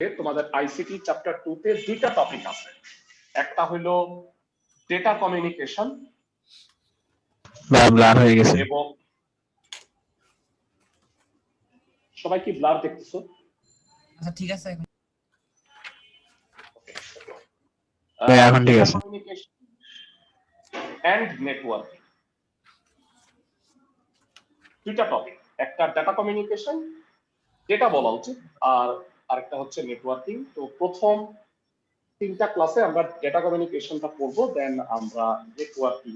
তোমাদের ICT chapter 2 তে দুইটা টপিক আছে। একটা হলো ডেটা কমিউনিকেশন ব্লার হয়ে গেছে এবং সবাই কি ব্লার দেখতেছো? আচ্ছা ঠিক আছে এখন ঠিক আছে। কমিউনিকেশন এন্ড নেটওয়ার্কিং দুইটা টপিক, একটা ডেটা কমিউনিকেশন যেটা বলা উচিত আর আরেকটা হচ্ছে নেটওয়ার্কিং। তো প্রথম তিনটা ক্লাসে আমরা ডেটা কমিউনিকেশনটা পড়বো, দেন আমরা নেটওয়ার্কিং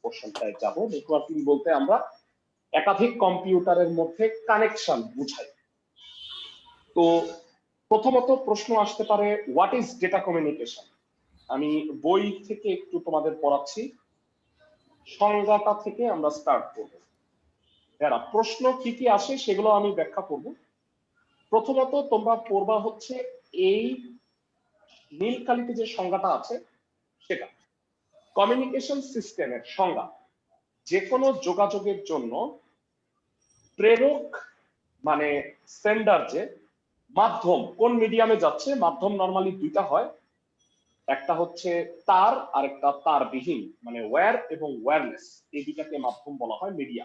পোরশনটায় যাব। নেটওয়ার্কিং বলতে আমরা একাধিক কম্পিউটারের মধ্যে কানেকশন বুঝাই। তো প্রথমত প্রশ্ন আসতে পারে হোয়াট ইজ ডেটা কমিউনিকেশন। আমি বই থেকে একটু তোমাদের পড়াচ্ছি, সংজ্ঞাটা থেকে আমরা স্টার্ট করব। যারা প্রশ্ন কি কি আসে সেগুলো আমি ব্যাখ্যা করব। প্রথমত তোমরা পড়বা হচ্ছে এই নীল কালিতে যে সংজ্ঞাটা আছে সেটা। কমিউনিকেশন সিস্টেমের সংজ্ঞা যে কোনো যোগাযোগের জন্য প্রেরক মানে সেন্ডার, যে মাধ্যম কোন মিডিয়ামে যাচ্ছে, মাধ্যম নরমালি দুইটা হয়, একটা হচ্ছে তার আর একটা তারবিহীন, মানে ওয়্যার এবং ওয়্যারলেস, এই দুইটাকে মাধ্যম বলা হয় মিডিয়া।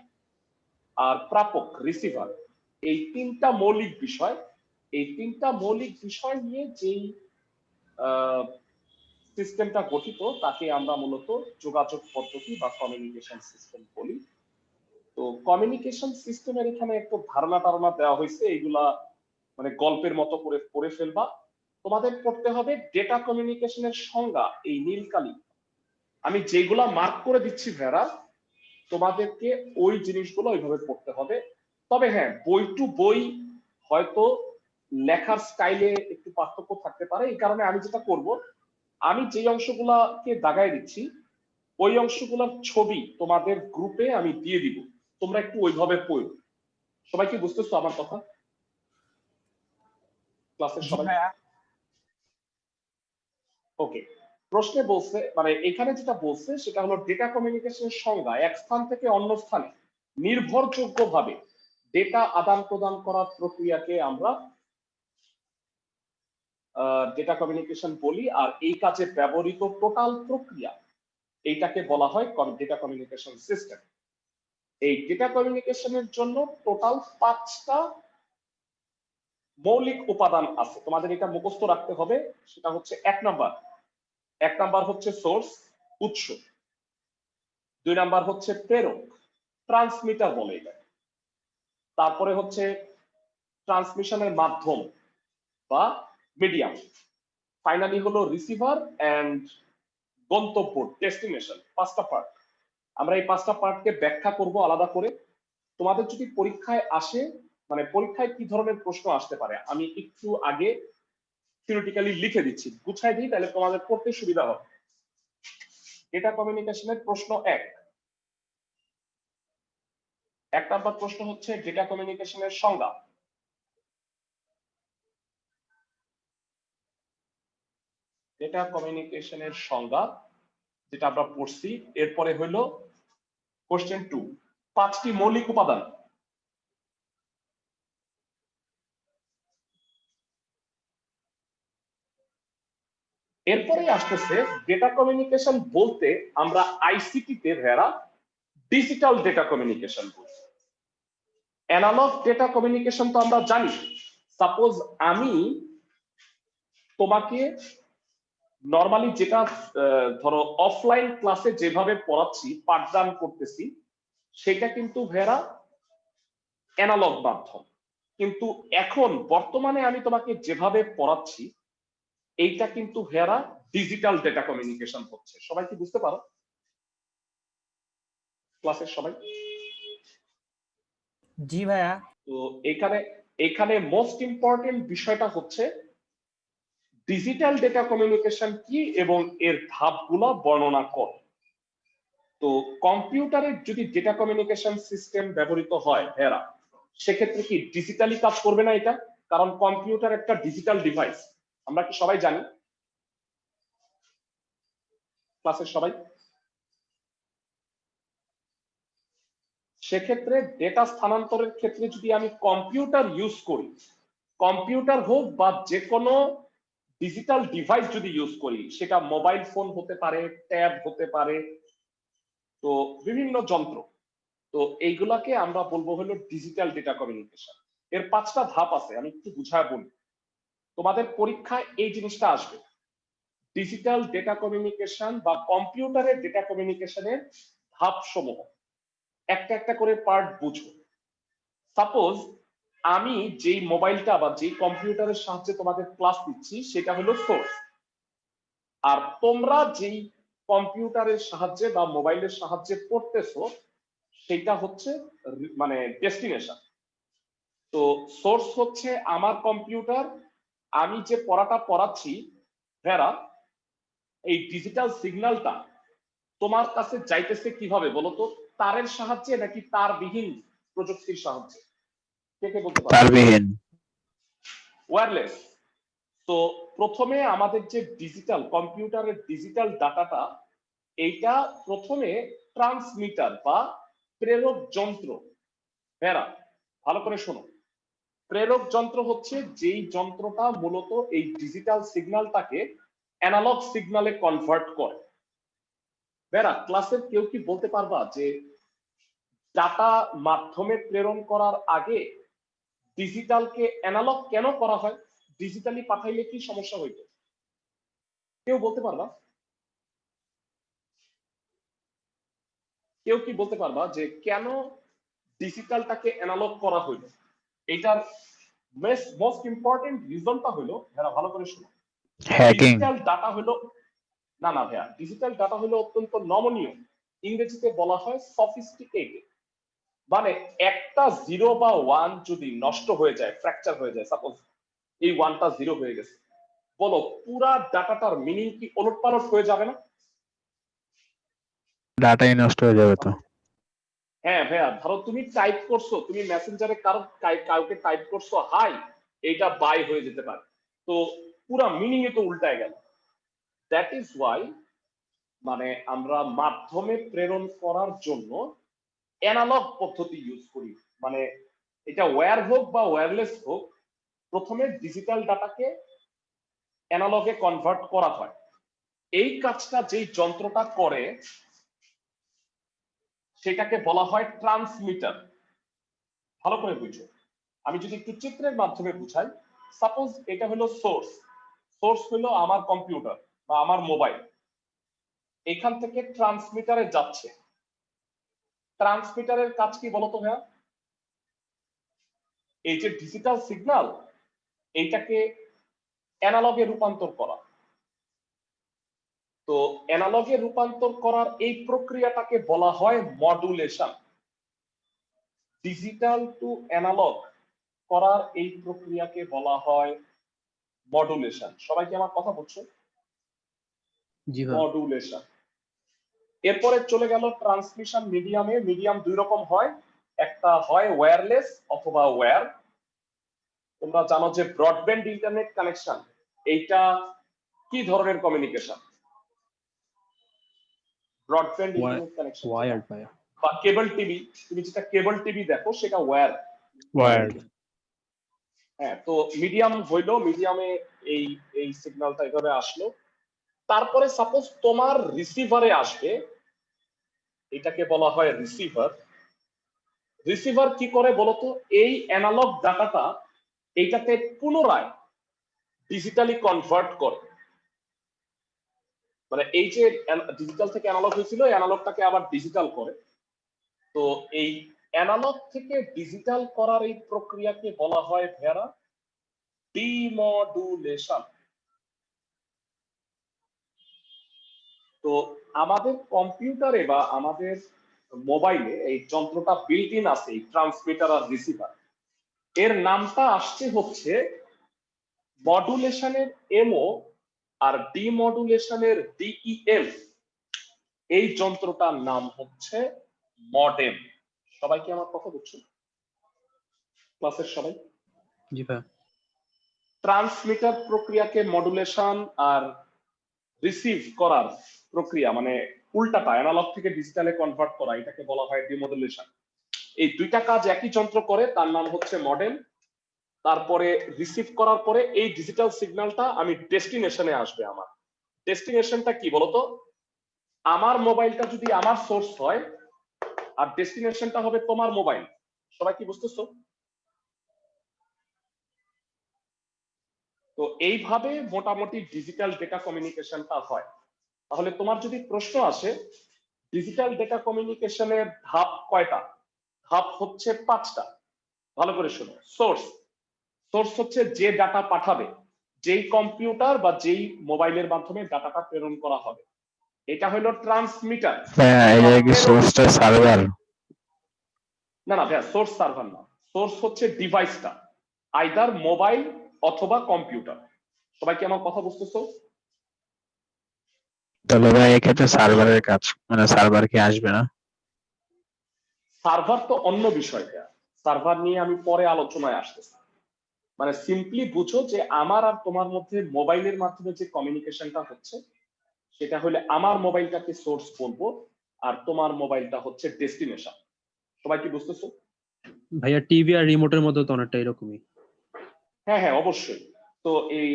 আর প্রাপক রিসিভার, এই তিনটা মৌলিক বিষয়, এই তিনটা মৌলিক বিষয় নিয়ে যেই সিস্টেমটা গঠিত তাকে আমরা মূলত যোগাযোগ পদ্ধতি বা কমিউনিকেশন সিস্টেম বলি। তো কমিউনিকেশন সিস্টেমের এখানে একটু ধারণা দেওয়া হয়েছে, এইগুলা মানে গল্পের মতো করে পড়ে ফেলবা। তোমাদের পড়তে হবে ডেটা কমিউনিকেশনের সংজ্ঞা, এই নীলকালি আমি যেগুলা মার্ক করে দিচ্ছি ভেড়া, তোমাদেরকে ওই জিনিসগুলো ওইভাবে পড়তে হবে। তবে হ্যাঁ, বই টু বই হয়তো লেখার স্টাইলে একটু পার্থক্য থাকতে পারে। এই কারণে আমি যেটা করব, আমি যে অংশগুলাকে দাগায় দিচ্ছি ওই অংশগুলোর ছবি তোমাদের গ্রুপে আমি দিয়ে দিব, তোমরা একটু ওইভাবে পড়ো। সবাই কি বুঝতেছো আমার কথা? ক্লাসের সবাই ওকে? প্রশ্নে বলছে, মানে এখানে যেটা বলছে সেটা হলো ডেটা কমিউনিকেশনের সংজ্ঞা এক স্থান থেকে অন্য স্থানে নির্ভরযোগ্যভাবে ডেটা আদান প্রদান করার প্রক্রিয়াকে আমরা ডেটা কমিউনিকেশন বলি। আর এই কাজে ব্যবহৃত টোটাল প্রক্রিয়া এইটাকে বলা হয় ডেটা কমিউনিকেশন সিস্টেম। এই ডেটা কমিউনিকেশনের জন্য টোটাল 5টা মৌলিক উপাদান আছে, তোমাদের এটা মুখস্থ রাখতে হবে। সেটা হচ্ছে এক নাম্বার হচ্ছে সোর্স, উৎস। 2 নাম্বার হচ্ছে প্রেরক, ট্রান্সমিটার বলে এটা। তারপরে হচ্ছে ট্রান্সমিশনের মাধ্যম বা মিডিয়াম। ফাইনালি হলো রিসিভার এন্ড গন্তব্য, ডেস্টিনেশন। 5টা পার্ট। আমরা এই 5টা পার্টকে ব্যাখ্যা করব আলাদা করে। তোমাদের যদি পরীক্ষায় আসে, মানে পরীক্ষায় কি ধরনের প্রশ্ন আসতে পারে আমি একটু আগে থিওরিটিক্যালি লিখে দিচ্ছি, গুছাই দিই, তাহলে তোমাদের পড়তে সুবিধা হবে। ডেটা কমিউনিকেশনের প্রশ্ন 1 নাম্বার প্রশ্ন হচ্ছে ডেটা কমিউনিকেশনের সংজ্ঞা। ডেটা কমিউনিকেশনের সংজ্ঞা যেটা আমরা পড়ছি, এরপরে হলো কোশ্চেন 2, 5টি মৌলিক উপাদান। এরপরে আসতেছে ডেটা কমিউনিকেশন বলতে আমরা আইসিটি তে ভেড়া ডিজিটাল ডেটা কমিউনিকেশন বলছি। অ্যানালগ ডেটা কমিউনিকেশন তো আমরা জানি। সাপোজ আমি তোমাকে নরমালি যেটা ধরো অফলাইন ক্লাসে যেভাবে পড়াচ্ছি, পাঠদান করতেছি, সেটা কিন্তু ভেড়া অ্যানালগ মাধ্যম। কিন্তু এখন বর্তমানে আমি তোমাকে যেভাবে পড়াচ্ছি এইটা কিন্তু ভেড়া ডিজিটাল ডেটা কমিউনিকেশন হচ্ছে। সবাই কি বুঝতে পারো? ক্লাসের সবাই? জি ভাইয়া। তো এখানে মোস্ট ইম্পর্টেন্ট বিষয়টা হচ্ছে ডিজিটাল ডেটা কমিউনিকেশন কি এবং এর ধাপগুলো বর্ণনা কর। তো কম্পিউটারের যদি ডেটা কমিউনিকেশন সিস্টেম ব্যবহৃত হয় ভেড়া, সেক্ষেত্রে কি ডিজিটালি কাজ করবে না এটা? কারণ কম্পিউটার একটা ডিজিটাল ডিভাইস, আমরা কি সবাই জানি? ক্লাসের সবাই? সেক্ষেত্রে ডেটা স্থানান্তরের ক্ষেত্রে যদি আমি কম্পিউটার ইউজ করি, কম্পিউটার হোক বা যে কোনো ডিজিটাল ডিভাইস যদি ইউজ করি, সেটা মোবাইল ফোন হতে পারে, ট্যাব হতে পারে, তো বিভিন্ন যন্ত্র, তো এইগুলাকে আমরা বলবো হলো ডিজিটাল ডেটা কমিউনিকেশন। এর 5টা ধাপ আছে, আমি একটু বুঝায় বলি। তোমাদের পরীক্ষায় এই জিনিসটা আসবে, ডিজিটাল ডেটা কমিউনিকেশন বা কম্পিউটারের ডেটা কমিউনিকেশনের ধাপ সমূহ। একটা একটা করে পার্ট বুঝো। সাপোজ আমি যেই মোবাইলটা বা যেই কম্পিউটারের সাহায্যে তোমাদের ক্লাস নিচ্ছি সেটা হলো সোর্স, আর তোমরা যেই কম্পিউটারের সাহায্যে বা মোবাইলের সাহায্যে পড়তেছো সেটা হচ্ছে মানে ডেস্টিনেশন। তো সোর্স হচ্ছে আমার কম্পিউটার, আমি যে পড়াটা পড়াচ্ছি ভেরা, এই ডিজিটাল সিগন্যালটা তোমার কাছে যাইতেছে কিভাবে বলো তো? তারের সাহায্যে নাকি তারবিহীন প্রযুক্তির সাহায্যে? কে কে বলতে পারো? তারবিহীন। ওয়্যারলেস। তো প্রথমে আমাদের যে ডিজিটাল কম্পিউটারের ডিজিটাল ডাটাটা, এইটা প্রথমে ট্রান্সমিটার বা প্রেরক যন্ত্র, ভেরা ভালো করে শোনো, প্রেরক যন্ত্র হচ্ছে যেই যন্ত্রটা মূলত এই ডিজিটাল সিগন্যালটাকে অ্যানালগ সিগন্যালে কনভার্ট করে। ভেরা, ক্লাসের কেউ কি বলতে পারবা যে ডাটা মাধ্যমে প্রেরণ করার আগে ডিজিটালকে অ্যানালগ কেন করা হয়? ডিজিটালি পাঠাইলে কি সমস্যা হইতো? কেউ বলতে পারবা? কেউ কি বলতে পারবা যে কেন ডিজিটালটাকে অ্যানালগ করা হইলো? এটার মোস্ট ইম্পর্টেন্ট রিজনটা হলো, যারা ভালো করে শুনো, হ্যাকিং। ডিজিটাল ডাটা হলো, না না ভাইয়া, ডিজিটাল ডাটা হলো অত্যন্ত নমনীয়, ইংরেজিতে বলা হয় সফিস্টিকেটেড। মানে একটা 0 বা 1 যদি নষ্ট হয়ে যায়, ফ্র্যাকচার হয়ে যায়, সাপোজ এই 1টা 0 হয়ে গেছে, বলো পুরা ডাটাটার মিনিং কি ওলটপালট হয়ে যাবে না? ডাটাই নষ্ট হয়ে যাবে তো। হ্যাঁ ভাইয়া, ধরো তুমি টাইপ করছো, তুমি মেসেঞ্জারে কাউকে টাইপ করছো হাই, এইটা বাই হয়ে যেতে পারে, তো পুরা মিনিং এ তো উল্টায় গেল। দ্যাট ইজ ওয়াই মানে আমরা মাধ্যমে প্রেরণ করার জন্য অ্যানালগ পদ্ধতি ইউজ করি। মানে এটা ওয়্যার হোক বা ওয়্যারলেস হোক, প্রথমে ডিজিটাল ডাটাকে অ্যানালগে কনভার্ট করা হয়। এই কাজটা যেই যন্ত্রটা করে সেটাকে বলা হয় ট্রান্সমিটার। ভালো করে বুঝো, আমি যদি একটু চিত্রের মাধ্যমে বুঝাই, সাপোজ এটা হলো সোর্স, সোর্স হলো আমার কম্পিউটার বা আমার মোবাইল, এখান থেকে ট্রান্সমিটারে যাচ্ছে। ট্রান্সমিটারের কাজ কি বলতো ভাইয়া? এই যে ডিজিটাল সিগন্যাল, এইটাকে অ্যানালগে রূপান্তর করা। তো অ্যানালগে রূপান্তর করার এই প্রক্রিয়াটাকে বলা হয় মডুলেশন। ডিজিটাল টু অ্যানালগ করার এই প্রক্রিয়াকে বলা হয় মডুলেশন। সবাই কি আমার কথা বুঝছো? জি ভাই। মডুলেশন। এরপরে চলে গেল ট্রান্সমিশন মিডিয়ামে। মিডিয়াম দুই রকম হয়, একটা হয় ওয়্যারলেস অথবা ওয়্যার। তোমরা জানো যে ব্রডব্যান্ড ইন্টারনেট কানেকশন, এইটা কি ধরনের communication? Broadband internet connection wired ভাই। বা কেবল টিভি, তুমি যেটা কেবল টিভি দেখো সেটা ওয়্যার। ওয়ার্ড। হ্যাঁ, তো মিডিয়াম হইলো, মিডিয়ামে এই এই সিগন্যালটা এভাবে আসলো। তারপরে সাপোজ তোমার রিসিভারে আসবে, এটাকে বলা হয় রিসিভার। রিসিভার কি করে বলতো? এই অ্যানালগ ডাটাটা এইটাতে পুনরায় ডিজিটালি কনভার্ট করে। মানে এই যে ডিজিটাল থেকে অ্যানালগ হয়েছিল, এই অ্যানালগটাকে আবার ডিজিটাল করে। তো এই অ্যানালগ থেকে ডিজিটাল করার এই প্রক্রিয়াকে বলা হয় ভেরা ডিমডুলেশন। তো আমাদের কম্পিউটারে বা আমাদের মোবাইলে এই যন্ত্রটা বিল্ট ইন আছে, এই ট্রান্সমিটার আর রিসিভার। এর নামটা আসছে হচ্ছে মডুলেশনের এমও আর ডিমডুলেশনের ডিইএম। এই যন্ত্রটার নাম হচ্ছে মডেম। সবাই কি আমার কথা বুঝছো? ক্লাসের সবাই? জি ভাই। ট্রান্সমিটার প্রক্রিয়াকে মডুলেশন, আর রিসিভ করার প্রক্রিয়া মানে উল্টাটা অ্যানালগ থেকে ডিজিটালে কনভার্ট করা, এটাকে বলা হয় ডিমডুলেশন। এই দুইটা কাজ একই যন্ত্র করে, তার নাম হচ্ছে মডেম। তারপরে রিসিভ করার পরে এই ডিজিটাল সিগন্যালটা আমি ডেস্টিনেশনে আসবে। আমার ডেস্টিনেশনটা কি বলতো? আমার মোবাইলটা যদি আমার সোর্স হয় আর ডেস্টিনেশনটা হবে তোমার মোবাইল। সবাই কি বুঝতেছো? তো এইভাবে মোটামুটি ডিজিটাল ডেটা কমিউনিকেশনটা হয়। তাহলে তোমার যদি প্রশ্ন আসে ডিজিটাল ডেটা কমিউনিকেশনের ধাপ কয়টা? ধাপ হচ্ছে 5টা। ভালো করে শোনো। সোর্স হচ্ছে যে ডাটা পাঠাবে, যেই কম্পিউটার বা যেই মোবাইলের মাধ্যমে ডাটাটা প্রেরণ করা হবে, এটা হলো ট্রান্সমিটার। ভাইয়া এই জায়গায় কি সোর্সটা সার্ভার? না না ভাইয়া, সোর্স সার্ভার না, সোর্স হচ্ছে ডিভাইসটা, আইদার মোবাইল অথবা কম্পিউটার। সবাই কি আমার কথা বুঝতেছো? তাহলে ভাই এক্ষেত্রে সার্ভারের কাজ, মানে সার্ভার কি আসবে না? সার্ভার তো অন্য বিষয় ভাইয়া, সার্ভার নিয়ে আমি পরে আলোচনায় আসতেছি। মানে সিম্পলি বুঝো যে আমার আর তোমার মধ্যে মোবাইলের মাধ্যমে যে কমিউনিকেশনটা হচ্ছে সেটা হলে আমার মোবাইলটাকে সোর্স বলবো আর তোমার মোবাইলটা হচ্ছে ডেস্টিনেশন। সবাই কি বুঝতেছো? ভাইয়া টিভি আর রিমোটের মতো তো অনেকটা এরকমই। হ্যাঁ হ্যাঁ অবশ্যই। তো এই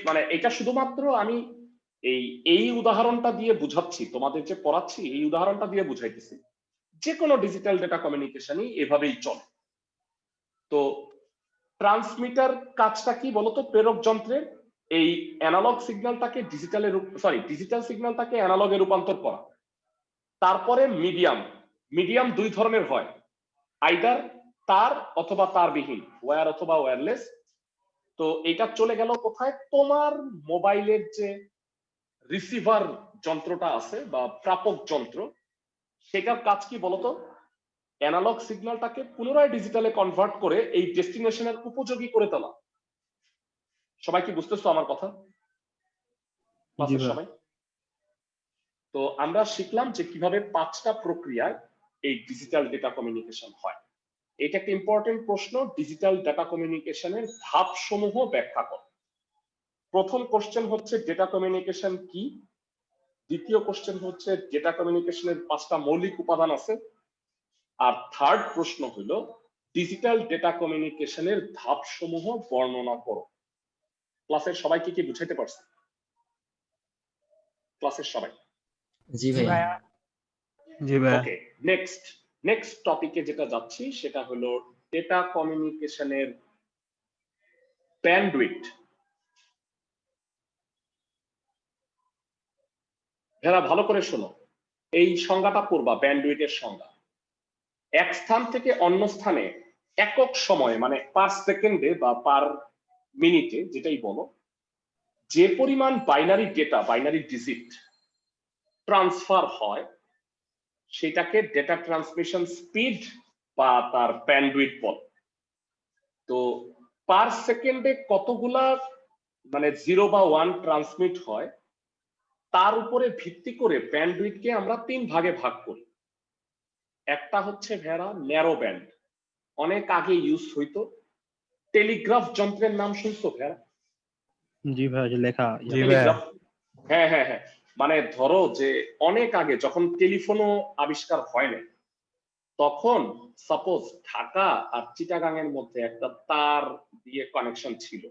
মানে এটা শুধুমাত্র আমি এই এই উদাহরণটা দিয়ে বুঝাচ্ছি, তোমাদের যে পড়াচ্ছি এই উদাহরণটা দিয়ে বুঝাইতেছি। যে কোনো ডিজিটাল ডেটা কমিউনিকেশনই এভাবেই চলে। তো ট্রান্সমিটার কাজটা কি বলতো? প্রেরক যন্ত্রের এই অ্যানালগ সিগন্যালটাকে ডিজিটাল সিগন্যালটাকে অ্যানালগে রূপান্তর করা। তারপরে মিডিয়াম দুই ধরনের হয়, আইদার তার অথবা তারবিহীন, ওয়্যার অথবা ওয়্যারলেস। তো এটা চলে গেল কোথায়? তোমার মোবাইলের যে রিসিভার যন্ত্রটা আছে বা প্রাপক যন্ত্র, সেটার কাজ কি বলতো? অ্যানালগ সিগন্যালটাকে পুনরায় ডিজিটালে কনভার্ট করে এই ডেস্টিনেশনের উপযোগী করে তোলা। সবাই কি বুঝতেছো আমার কথা? জি ভাই। সবাই তো আমরা শিখলাম যে কিভাবে 5টা প্রক্রিয়ায় এই ডিজিটাল ডেটা কমিউনিকেশন হয়। এটা একটা ইম্পর্টেন্ট প্রশ্ন। ডিজিটাল ডেটা কমিউনিকেশনের ধাপ সমূহ ব্যাখ্যা কর। প্রথম কোশ্চেন হচ্ছে ডেটা কমিউনিকেশন কি। দ্বিতীয় কোশ্চেন হচ্ছে ডেটা কমিউনিকেশনের 5টা মৌলিক উপাদান আছে। আর থার্ড প্রশ্ন হলো ডিজিটাল ডেটা কমিউনিকেশনের ধাপ সমূহ বর্ণনা করো। ক্লাসের সবাইকে কি বুঝাইতে পারছে? ক্লাসের সবাই? জি জি ভাইয়া। ভাইয়া। জি ভাইয়া। ওকে, নেক্সট টপিকে যেটা যাচ্ছি সেটা হলো ডেটা কমিউনিকেশনের ব্যান্ডউইথ। যারা ভালো করে শোনো, এই সংজ্ঞাটা পড়বা, ব্যান্ডউইথের সংজ্ঞা। এক স্থান থেকে অন্য স্থানে একক সময়ে মানে পার সেকেন্ডে বা পার মিনিটে যেটাই বলো, যে পরিমাণ binary data, binary digit transfer হয় সেটাকে ডেটা ট্রান্সমিশন স্পিড বা তার ব্যান্ডউইথ বলে। তো পার সেকেন্ডে কতগুলা মানে 0 বা 1 ট্রান্সমিট হয় তার উপরে ভিত্তি করে ব্যান্ডউইথকে আমরা 3 ভাগে ভাগ করি। একটা হচ্ছে ভেড়া ন্যারো ব্যান্ড, অনেক আগে ইউজ হইতো। টেলিগ্রাফ যন্ত্রের নাম শুনছো ভেড়া? জি ভাই, যে লেখা জি ভাইয়া। টেলিগ্রাফ, হ্যাঁ হ্যাঁ হ্যাঁ। মানে ধরো যে অনেক আগে যখন টেলিফোনও আবিষ্কার হয় না, তখন সাপোজ ঢাকা আর চিটাগাং এর মধ্যে একটা তার দিয়ে কানেকশন ছিল।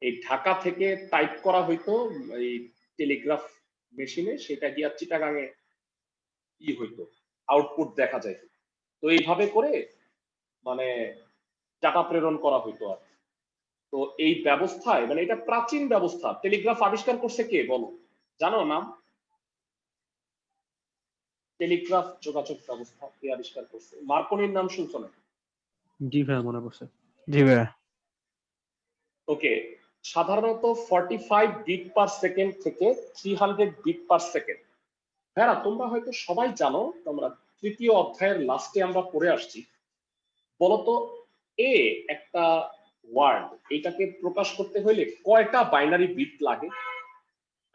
এই ঢাকা থেকে টাইপ করা হইতো এই টেলিগ্রাফ মেশিনে, সেটা গিয়া চিটাগাং এ হইতো, আউটপুট দেখা যায়। তো এইভাবে করে মানে ডাটা প্রেরণ করা হইতো আর। তো এই ব্যবস্থায় মানে এটা প্রাচীন ব্যবস্থা। টেলিগ্রাফ আবিষ্কার করছে কে বলো? জানো নাম? টেলিগ্রাফ যোগাযোগ ব্যবস্থা কে আবিষ্কার করছে? মার্কনির নাম শুনছো না? জি ভাই, মনে পড়ছে। জি ভাইয়া। ওকে, সাধারণত 45 বিট পার সেকেন্ড থেকে 300 বিট পার সেকেন্ড। হ্যাঁ, তোমরা হয়তো সবাই জানো, তোমরা তৃতীয় অধ্যায়ের লাস্টে আমরা পড়ে আসছি। বলতো এ একটা ওয়ার্ড, এটাকে প্রকাশ করতে হইলে কয়টা বাইনারি বিট লাগে?